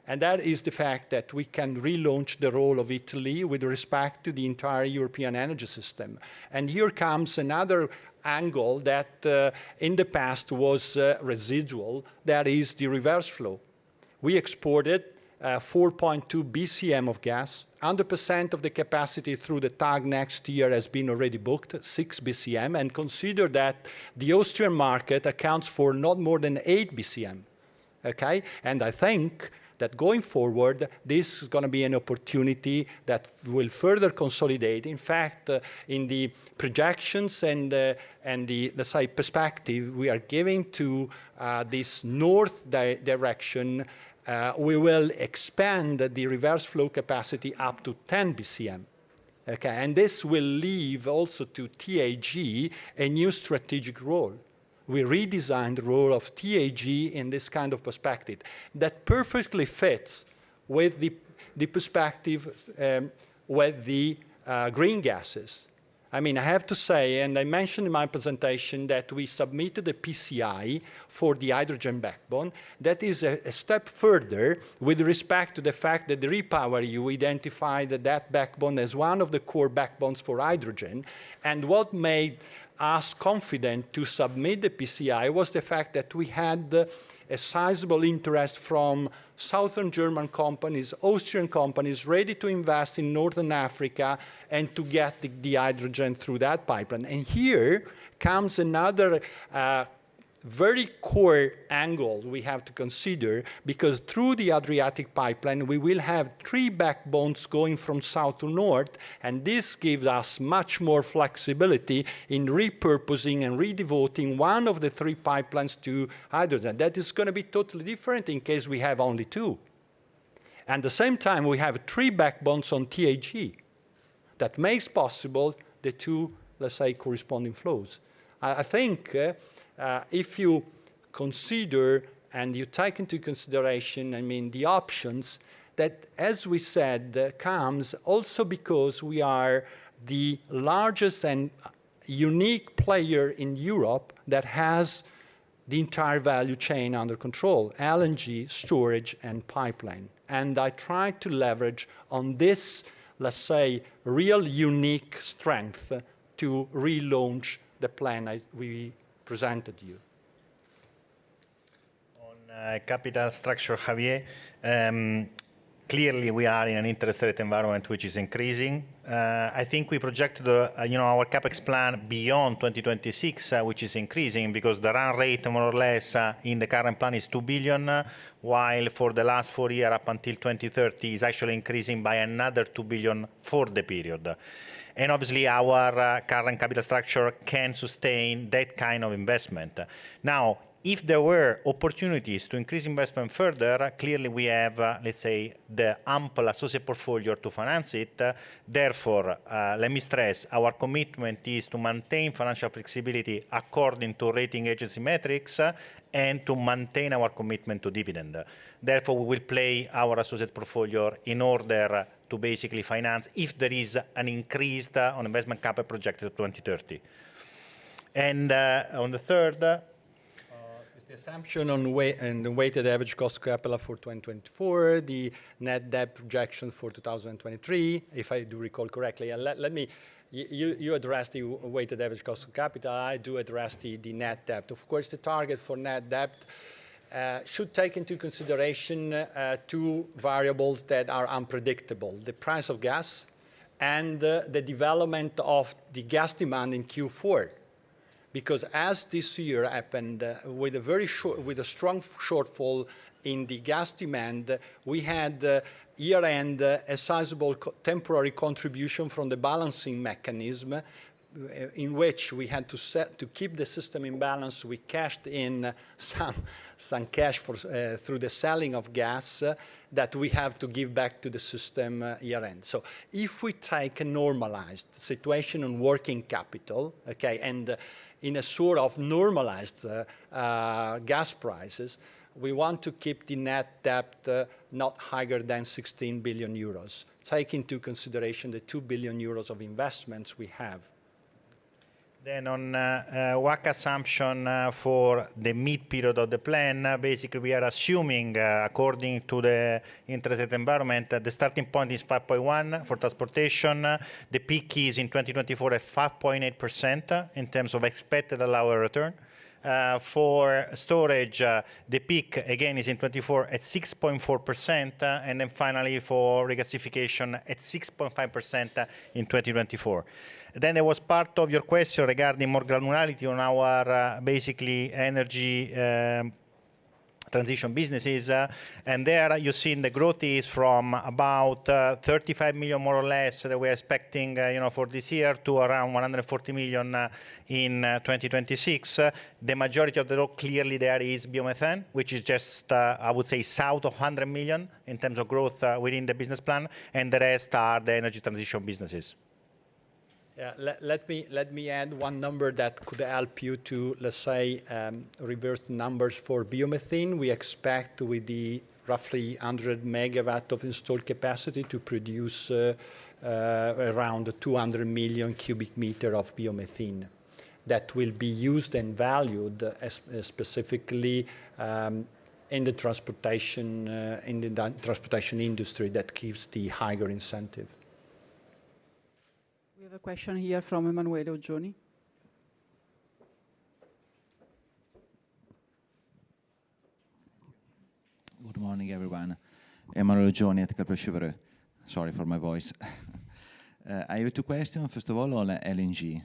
And that is the fact that we can relaunch the role of Italy with respect to the entire European energy system. And here comes another angle that in the past was residual, that is the reverse flow. We exported 4.2 BCM of gas. 100% of the capacity through the TAG next year has been already booked, 6 BCM, and consider that the Austrian market accounts for not more than 8 BCM. Okay? And I think that going forward, this is going to be an opportunity that will further consolidate. In fact, in the projections and the, let's say, perspective we are giving to this north direction, we will expand the reverse flow capacity up to 10 BCM. Okay, and this will leave also to TAG a new strategic role. We redesigned the role of TAG in this kind of perspective that perfectly fits with the perspective with the green gases. I mean, I have to say, and I mentioned in my presentation that we submitted a PCI for the hydrogen backbone. That is a step further with respect to the fact that the REPowerEU identified that backbone as one of the core backbones for hydrogen. And what made us confident to submit the PCI was the fact that we had a sizable interest from southern German companies, Austrian companies, ready to invest in Northern Africa and to get the hydrogen through that pipeline. And here comes another very core angle we have to consider, because through the Adriatic pipeline, we will have 3 backbones going from south to north, and this gives us much more flexibility in repurposing and redevoting one of the 3 pipelines to hydrogen. That is going to be totally different in case we have only 2. And at the same time, we have 3 backbones on TAG that makes possible the 2, let's say, corresponding flows. I think if you consider and you take into consideration, I mean, the options that, as we said, comes also because we are the largest and unique player in Europe that has the entire value chain under control, LNG, storage, and pipeline. And I try to leverage on this, let's say, real unique strength to relaunch the plan we presented you. On capital structure, Javier, clearly we are in an interest rate environment which is increasing. I think we projected our capex plan beyond 2026, which is increasing because the run rate more or less in the current plan is 2 billion, while for the last 4 years up until 2030 is actually increasing by another 2 billion for the period. And obviously our current capital structure can sustain that kind of investment. Now, if there were opportunities to increase investment further, clearly we have, let's say, the ample associate portfolio to finance it. Therefore, let me stress, our commitment is to maintain financial flexibility according to rating agency metrics and to maintain our commitment to dividend. Therefore, we will play our associate portfolio in order to basically finance if there is an increased on investment capital projected to 2030. And on the third, is the assumption on the weighted average cost of capital for 2024, the net debt projection for 2023, if I do recall correctly. And let me, you address the weighted average cost of capital, I do address the net debt. Of course, the target for net debt should take into consideration 2 variables that are unpredictable: the price of gas and the development of the gas demand in Q4. Because as this year happened with a strong shortfall in the gas demand, we had year-end a sizable temporary contribution from the balancing mechanism, in which we had to keep the system in balance, we cashed in some cash through the selling of gas that we have to give back to the system year end. So if we take a normalized situation on working capital, okay, and in a sort of normalized gas prices, we want to keep the net debt not higher than 16 billion euros. Take into consideration the 2 billion euros of investments we have. Then on WACC assumption for the mid-period of the plan, basically we are assuming, according to the interest rate environment, the starting point is 5.1 for transportation. The peak is in 2024 at 5.8% in terms of expected allowed return. For storage, the peak again is in 24 at 6.4%, and then finally for regasification at 6.5% in 2024. Then there was part of your question regarding more granularity on our basically energy transition businesses, and there you see the growth is from about 35 million more or less that we're expecting for this year to around 140 million in 2026. The majority of the growth clearly there is biomethane, which is just I would say south of 100 million in terms of growth within the business plan, and the rest are the energy transition businesses. Yeah, let me add one number that could help you to, let's say, reverse the numbers for biomethane. We expect with the roughly 100 megawatt of installed capacity to produce around 200 million cubic meter of biomethane that will be used and valued specifically in the transportation industry that gives the higher incentive. We have a question here from Emanuele Oggioni. Good morning, everyone. Emanuele Oggioni at Kepler Cheuvreux. Sorry for my voice. I have two questions. First of all, on LNG.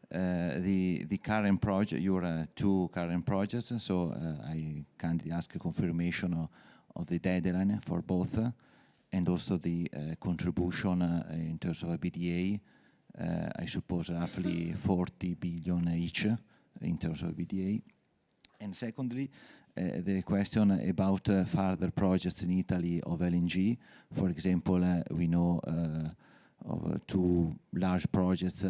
The current project, your two current projects, so I kindly ask a confirmation of the deadline for both, and also the contribution in terms of EBITDA. I suppose roughly 40 billion each in terms of EBITDA. And secondly, the question about further projects in Italy of LNG. For example, we know of two large projects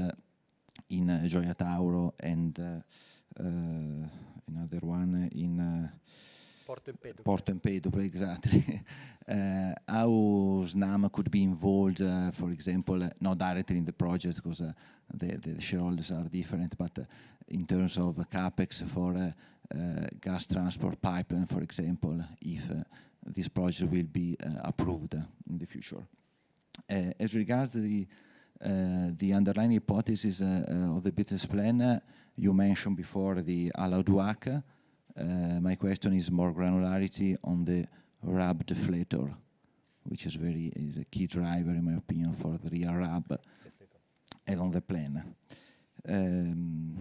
in Gioia Tauro and another one in Porto Empedocle, exactly. How Snam could be involved, for example, not directly in the project because the shareholders are different, but in terms of capex for gas transport pipeline, for example, if this project will be approved in the future. As regards the underlying hypothesis of the business plan, you mentioned before the allowed WACC. My question is more granularity on the RAB deflator, which is a key driver, in my opinion, for the real RAB and on the plan. And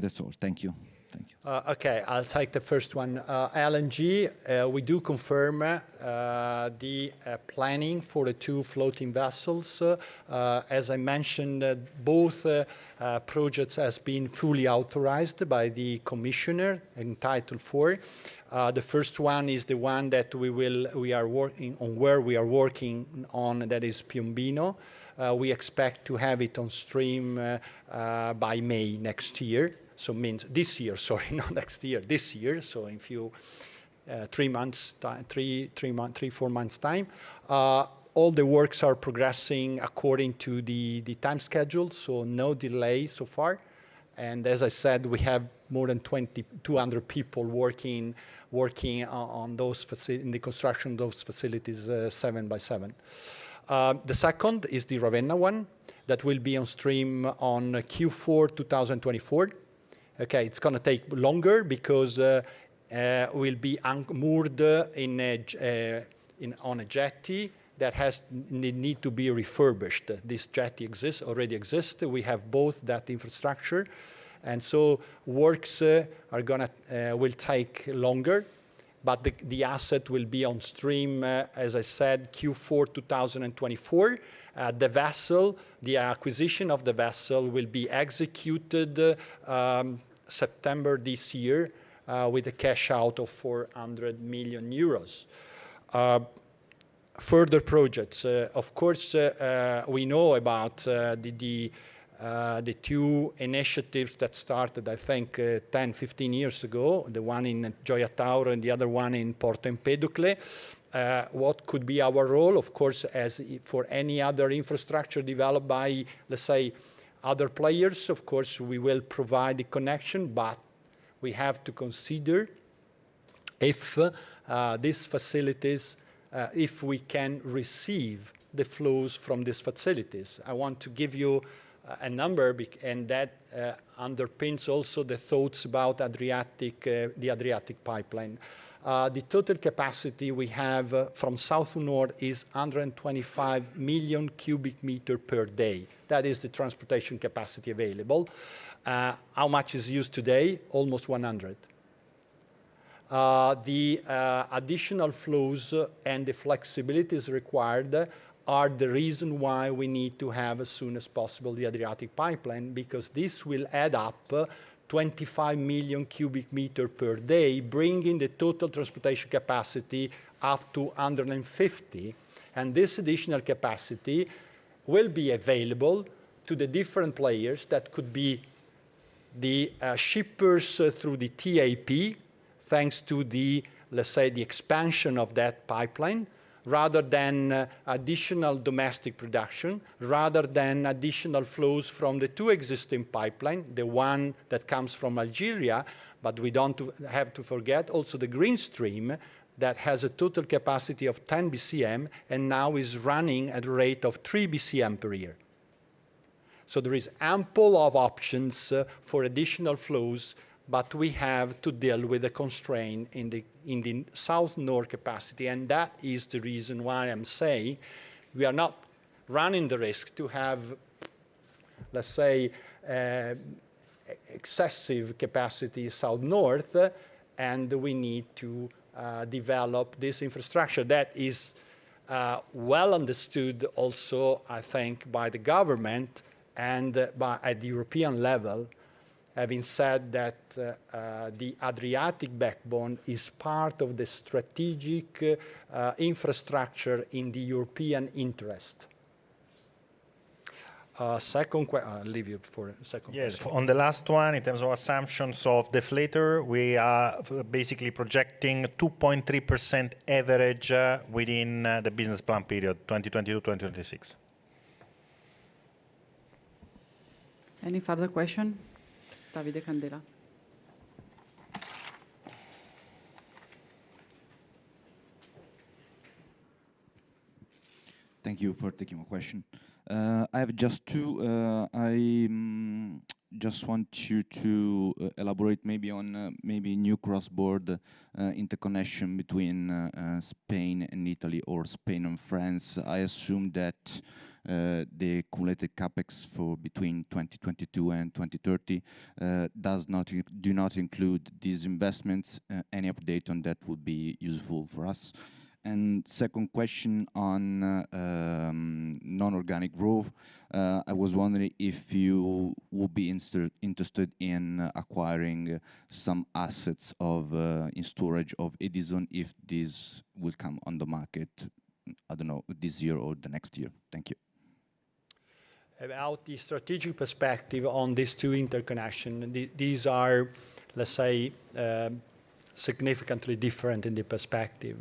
that's all. Thank you. Thank you. Okay, I'll take the first one. LNG, we do confirm the planning for the two floating vessels. As I mentioned, both projects has been fully authorized by the commissioner in Title 4. The first one is the one that we are working on, that is Piombino. We expect to have it on stream by May next year. So means this year, sorry, not next year, this year. So in 4 months time. All the works are progressing according to the time schedule, so no delay so far. And as I said, we have more than 200 people working on those in the construction of those facilities 7 by 7. The second is the Ravenna one that will be on stream on Q4 2024. Okay, it's going to take longer because we'll be moored on a jetty that need to be refurbished. This jetty already exists. We have both that infrastructure, and so works will take longer, but the asset will be on stream, as I said, Q4 2024, The vessel, the acquisition of the vessel will be executed September this year with a cash out of 400 million euros. Further projects, of course, we know about the two initiatives that started, I think, 10, 15 years ago, the one in Gioia Tauro and the other one in Porto Empedocle. What could be our role? Of course, as for any other infrastructure developed by, let's say, other players, of course, we will provide the connection, but we have to consider if these facilities, if we can receive the flows from these facilities. I want to give you a number, and that underpins also the thoughts about the Adriatic pipeline. The total capacity we have from south to north is 125 million cubic meter per day. That is the transportation capacity available. How much is used today? Almost 100. The additional flows and the flexibilities required are the reason why we need to have as soon as possible the Adriatic pipeline, because this will add up 25 million cubic meter per day, bringing the total transportation capacity up to 150. And this additional capacity will be available to the different players that could be the shippers through the TAP, thanks to the, let's say, the expansion of that pipeline, rather than additional domestic production, rather than additional flows from the two existing pipelines, the one that comes from Algeria, but we don't have to forget also the Green Stream that has a total capacity of 10 BCM and now is running at a rate of 3 BCM per year. So there is ample of options for additional flows, but we have to deal with a constraint in the south-north capacity, and that is the reason why I'm saying we are not running the risk to have, let's say, excessive capacity south-north, and we need to develop this infrastructure. That is well understood also, I think, by the government and at the European level, having said that the Adriatic backbone is part of the strategic infrastructure in the European interest. Second question, I'll leave you for a second. Yes, question. on the last one, in terms of assumptions of deflator, we are basically projecting 2.3% average within the business plan period, 2022-2026. Any further question? Davide Candela. Thank you for taking my question. I have just two. I just want you to elaborate maybe on maybe new cross-border interconnection between Spain and Italy or Spain and France. I assume that the cumulative capex for between 2022 and 2030 do not include these investments. Any update on that would be useful for us. And second question on non-organic growth. I was wondering if you would be interested in acquiring some assets of in storage of Edison, if this will come on the market, I don't know, this year or the next year. Thank you. About the strategic perspective on these two interconnections, these are, let's say, significantly different in the perspective.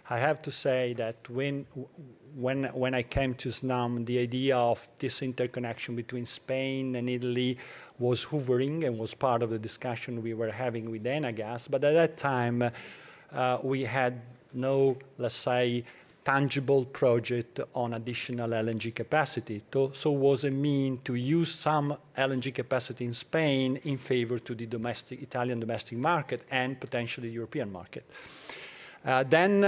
I have to say that when I came to Snam, the idea of this interconnection between Spain and Italy was hovering and was part of the discussion we were having with Enagas. But at that time, we had no, let's say, tangible project on additional LNG capacity. So it was a mean to use some LNG capacity in Spain in favor to the Italian domestic market and potentially European market. Then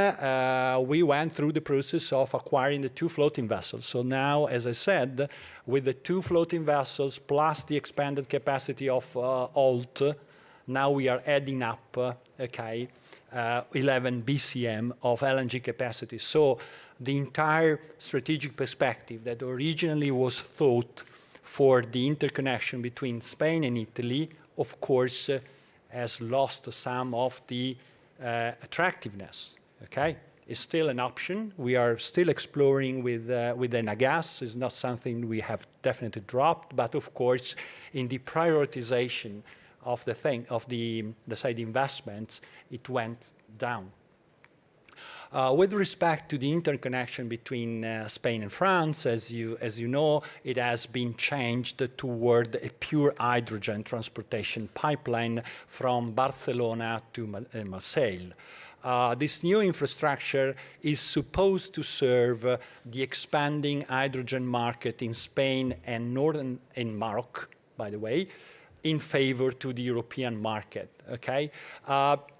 we went through the process of acquiring the two floating vessels. So now, as I said, with the two floating vessels plus the expanded capacity of OLT, now we are adding up, 11 BCM of LNG capacity. So the entire strategic perspective that originally was thought for the interconnection between Spain and Italy, of course, has lost some of the attractiveness, okay? It's still an option. We are still exploring with Enagas. It's not something we have definitely dropped, but of course, in the prioritization of the investments, it went down. With respect to the interconnection between Spain and France, as you know, it has been changed toward a pure hydrogen transportation pipeline from Barcelona to Marseille. This new infrastructure is supposed to serve the expanding hydrogen market in Spain and in Morocco, by the way, in favor to the European market, okay?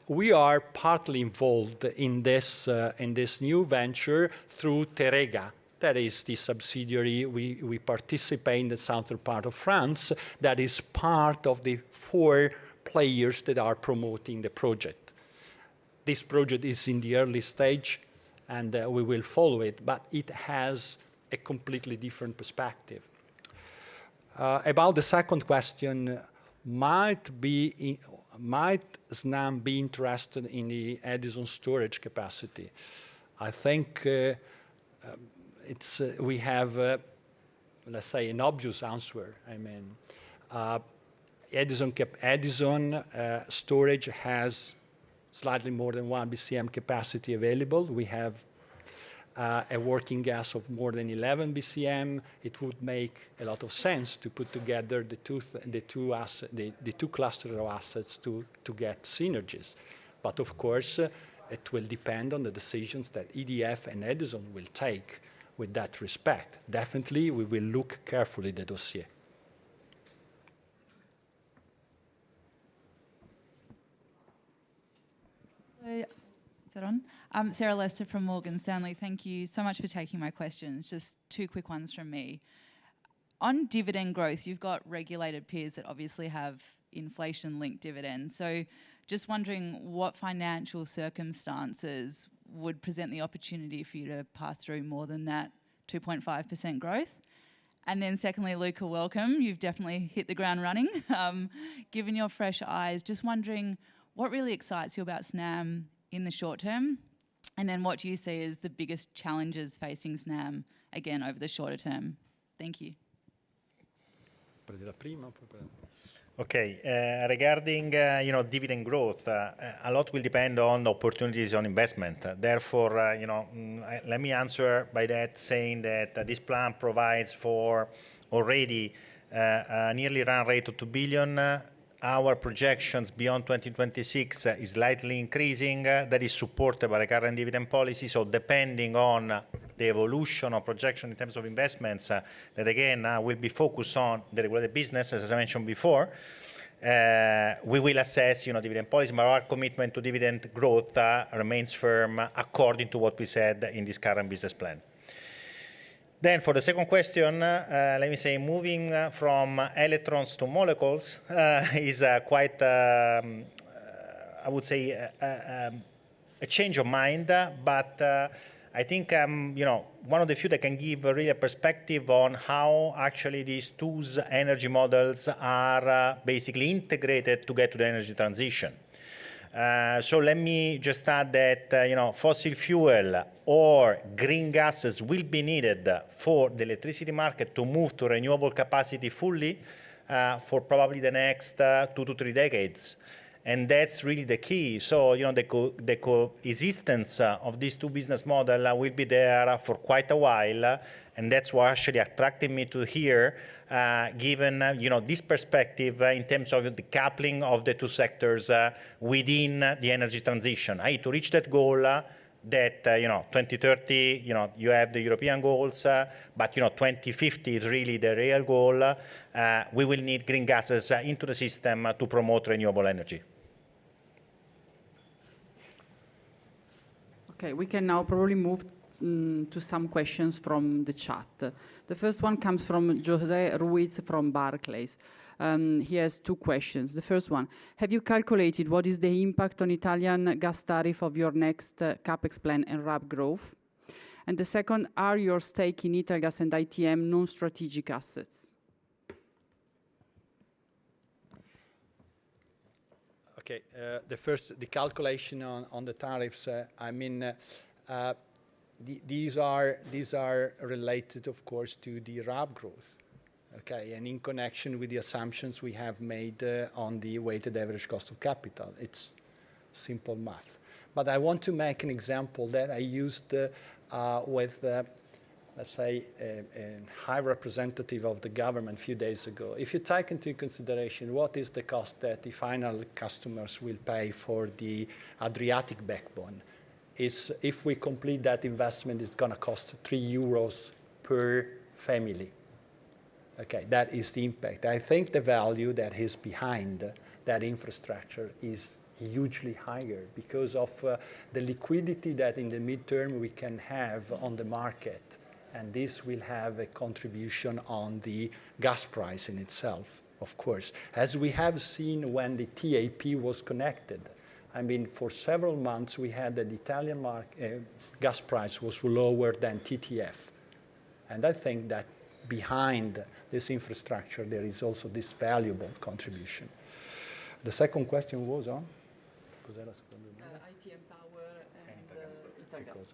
We are partly involved in this new venture through Terega. That is the subsidiary. We participate in the southern part of France. That is part of the 4 players that are promoting the project. This project is in the early stage, and we will follow it, but it has a completely different perspective. About the second question, might Snam be interested in the Edison storage capacity? I think we have, let's say, an obvious answer. I mean, Edison storage has slightly more than 1 BCM capacity available. We have a working gas of more than 11 BCM. It would make a lot of sense to put together the two clusters of assets to get synergies. But of course, it will depend on the decisions that EDF and Edison will take with that respect. Definitely, we will look carefully at the dossier. Is that on? Sarah Lester from Morgan Stanley. Thank you so much for taking my questions. Just 2 quick ones from me. On dividend growth, you've got regulated peers that obviously have inflation-linked dividends. So just wondering what financial circumstances would present the opportunity for you to pass through more than that 2.5% growth? And then secondly, Luca, welcome. You've definitely hit the ground running. Given your fresh eyes, just wondering what really excites you about Snam in the short term? And then what do you see as the biggest challenges facing Snam, again, over the shorter term? Thank you. Okay, regarding dividend growth, a lot will depend on opportunities on investment. Therefore, let me answer by that saying that this plan provides for already a nearly run rate of 2 billion. Our projections beyond 2026 is slightly increasing. That is supported by the current dividend policy. So depending on the evolution of projection in terms of investments, that again will be focused on the regulated business, as I mentioned before, we will assess dividend policy, but our commitment to dividend growth remains firm according to what we said in this current business plan. Then for the second question, let me say moving from electrons to molecules is quite, I would say, a change of mind, but I think I'm one of the few that can give a real perspective on how actually these two energy models are basically integrated to get to the energy transition. So let me just add that fossil fuel or green gases will be needed for the electricity market to move to renewable capacity fully for probably the next 2 to 3 decades. And that's really the key. So the coexistence of these two business models will be there for quite a while. And that's what actually attracted me to here, given this perspective in terms of the coupling of the two sectors within the energy transition. To reach that goal, that 2030, you have the European goals, but 2050 is really the real goal. We will need green gases into the system to promote renewable energy. Okay, we can now probably move to some questions from the chat. The first one comes from Jose Ruiz from Barclays. He has 2 questions. The first one, have you calculated what is the impact on Italian gas tariff of your next CapEx plan and RAB growth? And the second, are your stake in Italgas and ITM non-strategic assets? Okay, the calculation on the tariffs, these are related, of course, to the RAB growth. Okay, and in connection with the assumptions we have made on the weighted average cost of capital. It's simple math. But I want to make an example that I used with, let's say, a high representative of the government a few days ago. If you take into consideration what is the cost that the final customers will pay for the Adriatic backbone, if we complete that investment, it's going to cost €3 per family. Okay, that is the impact. I think the value that is behind that infrastructure is hugely higher because of the liquidity that in the midterm we can have on the market. And this will have a contribution on the gas price in itself, of course. As we have seen when the TAP was connected, I mean, for several months we had that the Italian gas price was lower than TTF. And I think that behind this infrastructure there is also this valuable contribution. The second question was on? ITM Power and Italgas.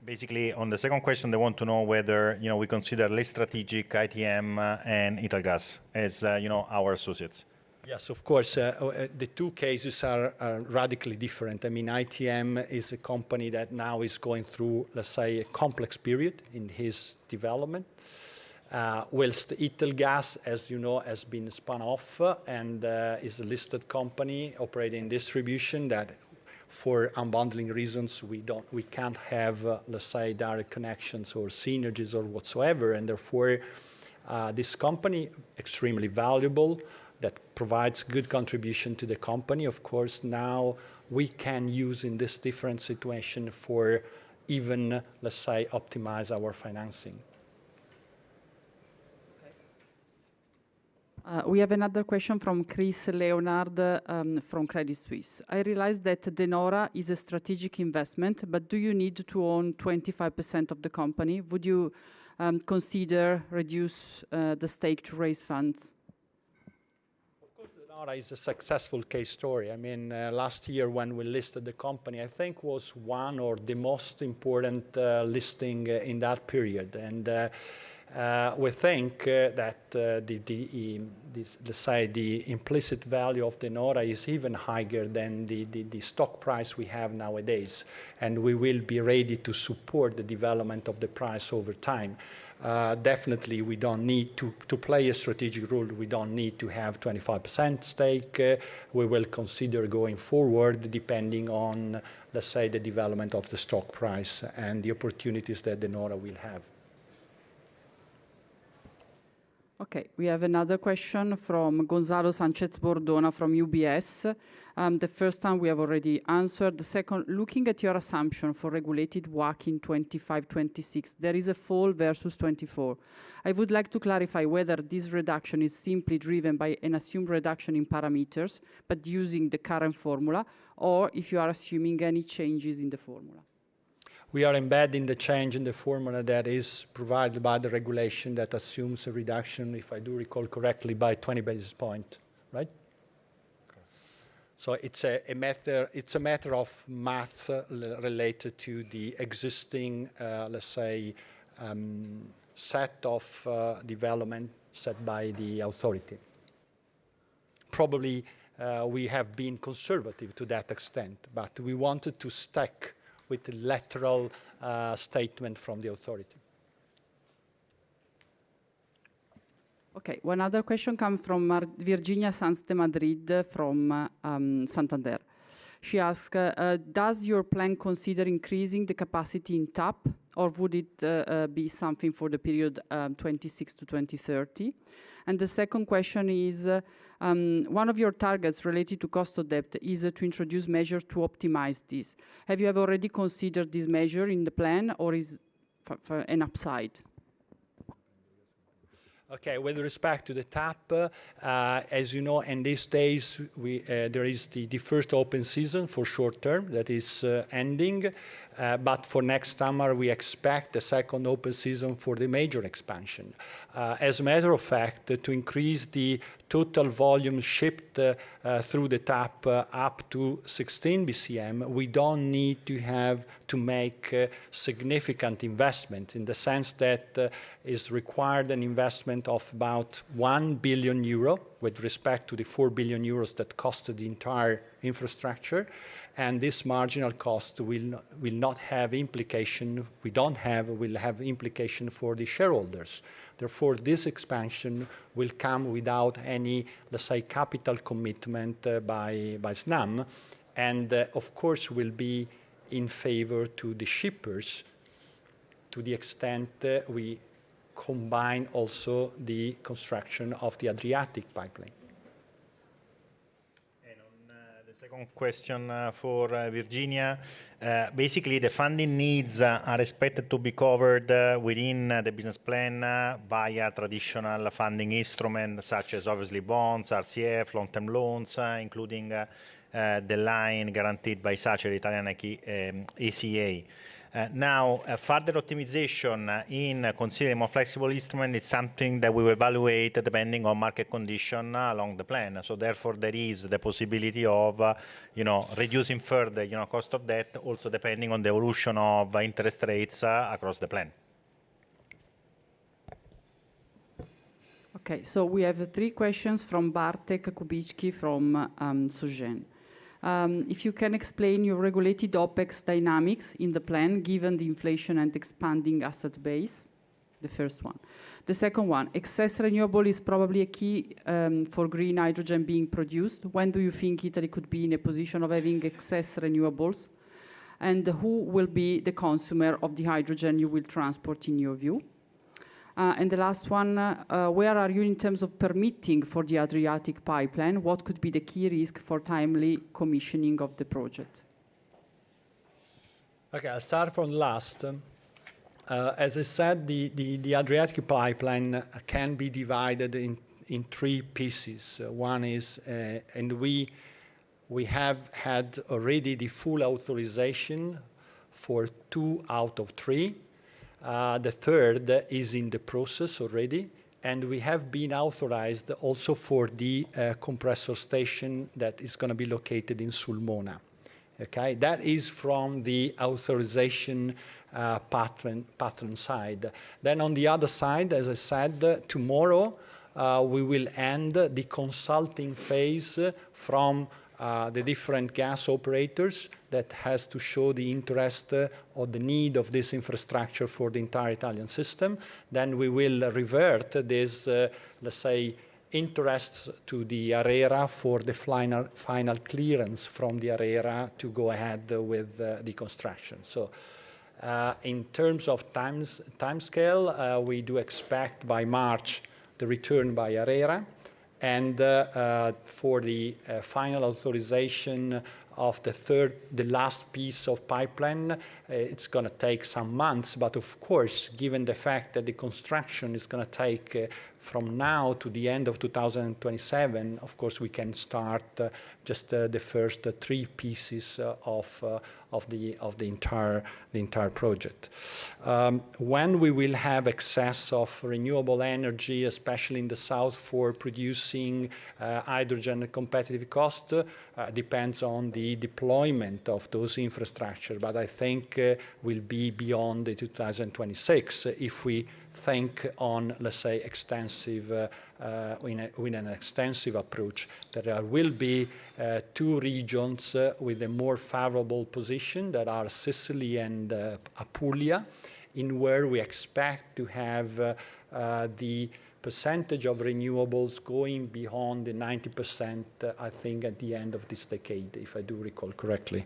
Basically, on the second question, they want to know whether we consider less strategic ITM and Italgas as our associates. Yes, of course. The two cases are radically different. I mean, ITM is a company that now is going through, let's say, a complex period in his development, whilst Italgas, as you know, has been spun off and is a listed company operating distribution that, for unbundling reasons, we can't have, let's say, direct connections or synergies or whatsoever, and therefore this company extremely valuable, that provides good contribution to the company. Of course, now we can use in this different situation for even, let's say, optimize our financing. We have another question from Chris Leonard from Credit Suisse. I realize that De Nora is a strategic investment, but do you need to own 25% of the company? Would you consider reduce the stake to raise funds? Is a successful case story. I mean, last year when we listed the company, I think was one or the most important listing in that period. And we think that let's say the implicit value of De Nora is even higher than the stock price we have nowadays. And we will be ready to support the development of the price over time. Definitely, we don't need to play a strategic role. We don't need to have 25% stake. We will consider going forward depending on, let's say, the development of the stock price and the opportunities that De Nora will have. Okay, we have another question from Gonzalo Sanchez Bordona from UBS. The first time we have already answered. The second, looking at your assumption for regulated WACC in 25-26, there is a fall versus 24. I would like to clarify whether this reduction is simply driven by an assumed reduction in parameters, but using the current formula, or if you are assuming any changes in the formula. We are embedding the change in the formula that is provided by the regulation that assumes a reduction, if I do recall correctly, by 20 basis points, right? So it's a matter of math related to the existing, let's say, set of development set by the authority. Probably we have been conservative to that extent, but we wanted to stick with the lateral statement from the authority. Okay, one other question comes from Virginia Sanz de Madrid from Santander. She asks, does your plan consider increasing the capacity in TAP, or would it be something for the period 26 to 2030? And the second question is, one of your targets related to cost of debt is to introduce measures to optimize this. Have you already considered this measure in the plan, or is an upside? Okay, with respect to the TAP, as you know, in these days, there is the first open season for short term that is ending. But for next summer, we expect the second open season for the major expansion. As a matter of fact, to increase the total volume shipped through the TAP up to 16 BCM, we don't need to make significant investment, in the sense that is required an investment of about 1 billion euro with respect to the 4 billion euros that costed the entire infrastructure. And this marginal cost will not have implication, will have implication for the shareholders. Therefore, this expansion will come without any, let's say, capital commitment by Snam, and of course will be in favor to the shippers to the extent we combine also the construction of the Adriatic pipeline. Second question for Virginia. Basically, the funding needs are expected to be covered within the business plan via traditional funding instruments, such as obviously bonds, RCF, long-term loans, including the line guaranteed by SACE, the Italian ACA. Now, further optimization in considering more flexible instrument is something that we will evaluate depending on market condition along the plan. So therefore, there is the possibility of, reducing further, cost of debt, also depending on the evolution of interest rates across the plan. Okay, so we have 3 questions from Bartek Kubicki from Sugen. If you can explain your regulated OPEX dynamics in the plan, given the inflation and expanding asset base, the first one. The second one, excess renewable is probably a key for green hydrogen being produced. When do you think Italy could be in a position of having excess renewables? And who will be the consumer of the hydrogen you will transport in your view? And the last one, where are you in terms of permitting for the Adriatic pipeline? What could be the key risk for timely commissioning of the project? Okay, I'll start from last. As I said, the Adriatic pipeline can be divided in 3 pieces. One is, and we have had already the full authorization for 2 out of 3. The third is in the process already, and we have been authorized also for the compressor station that is going to be located in Sulmona. Okay, that is from the authorization pattern side. Then on the other side, as I said, tomorrow we will end the consulting phase from the different gas operators that has to show the interest or the need of this infrastructure for the entire Italian system. Then we will revert this, let's say, interest to the ARERA for the final clearance from the ARERA to go ahead with the construction. So in terms of timescale, we do expect by March the return by ARERA. And for the final authorization of the last piece of pipeline, it's going to take some months. But of course, given the fact that the construction is going to take from now to the end of 2027, of course, we can start just the first 3 pieces of the entire project. When we will have excess of renewable energy, especially in the south, for producing hydrogen at competitive cost, depends on the deployment of those infrastructure. But I think will be beyond the 2026 if we think on, let's say, extensive with an extensive approach. There will be 2 regions with a more favorable position that are Sicily and Apulia, in where we expect to have the percentage of renewables going beyond the 90%, I think, at the end of this decade, if I do recall correctly.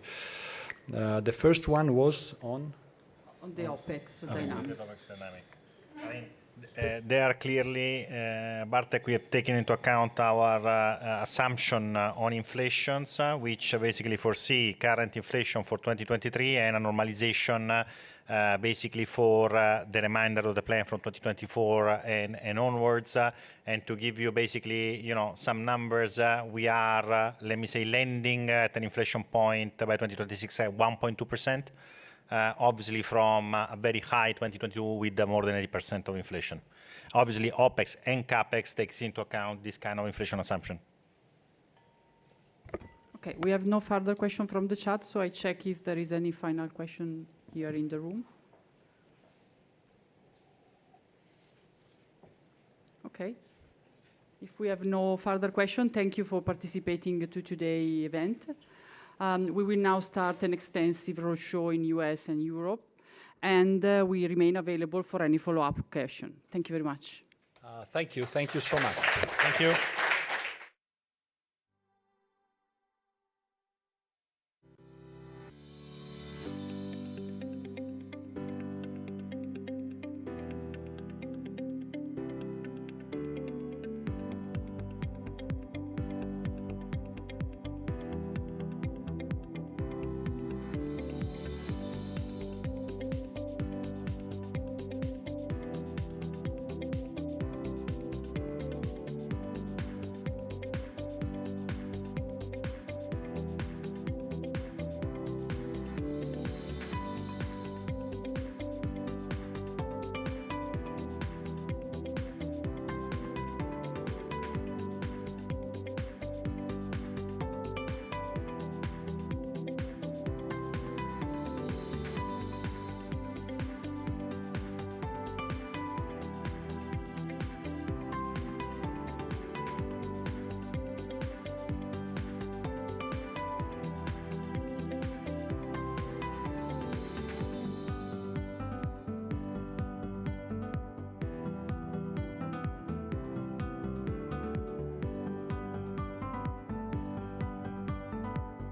The first one was on? On the OPEX dynamics. I mean, There clearly, Bartek, we have taken into account our assumption on inflations, which basically foresee current inflation for 2023 and a normalization basically for the remainder of the plan from 2024 and onwards. And to give you basically, you know, some numbers, we are, let me say, lending at an inflation point by 2026 at 1.2%. Obviously from a very high 2022 with more than 80% of inflation. Obviously, OPEX and CAPEX takes into account this kind of inflation assumption. Okay, we have no further question from the chat, so I check if there is any final question here in the room. Okay. If we have no further question, thank you for participating to today's event. We will now start an extensive roadshow in US and Europe, and we remain available for any follow-up question. Thank you very much. Thank you so much. Thank you.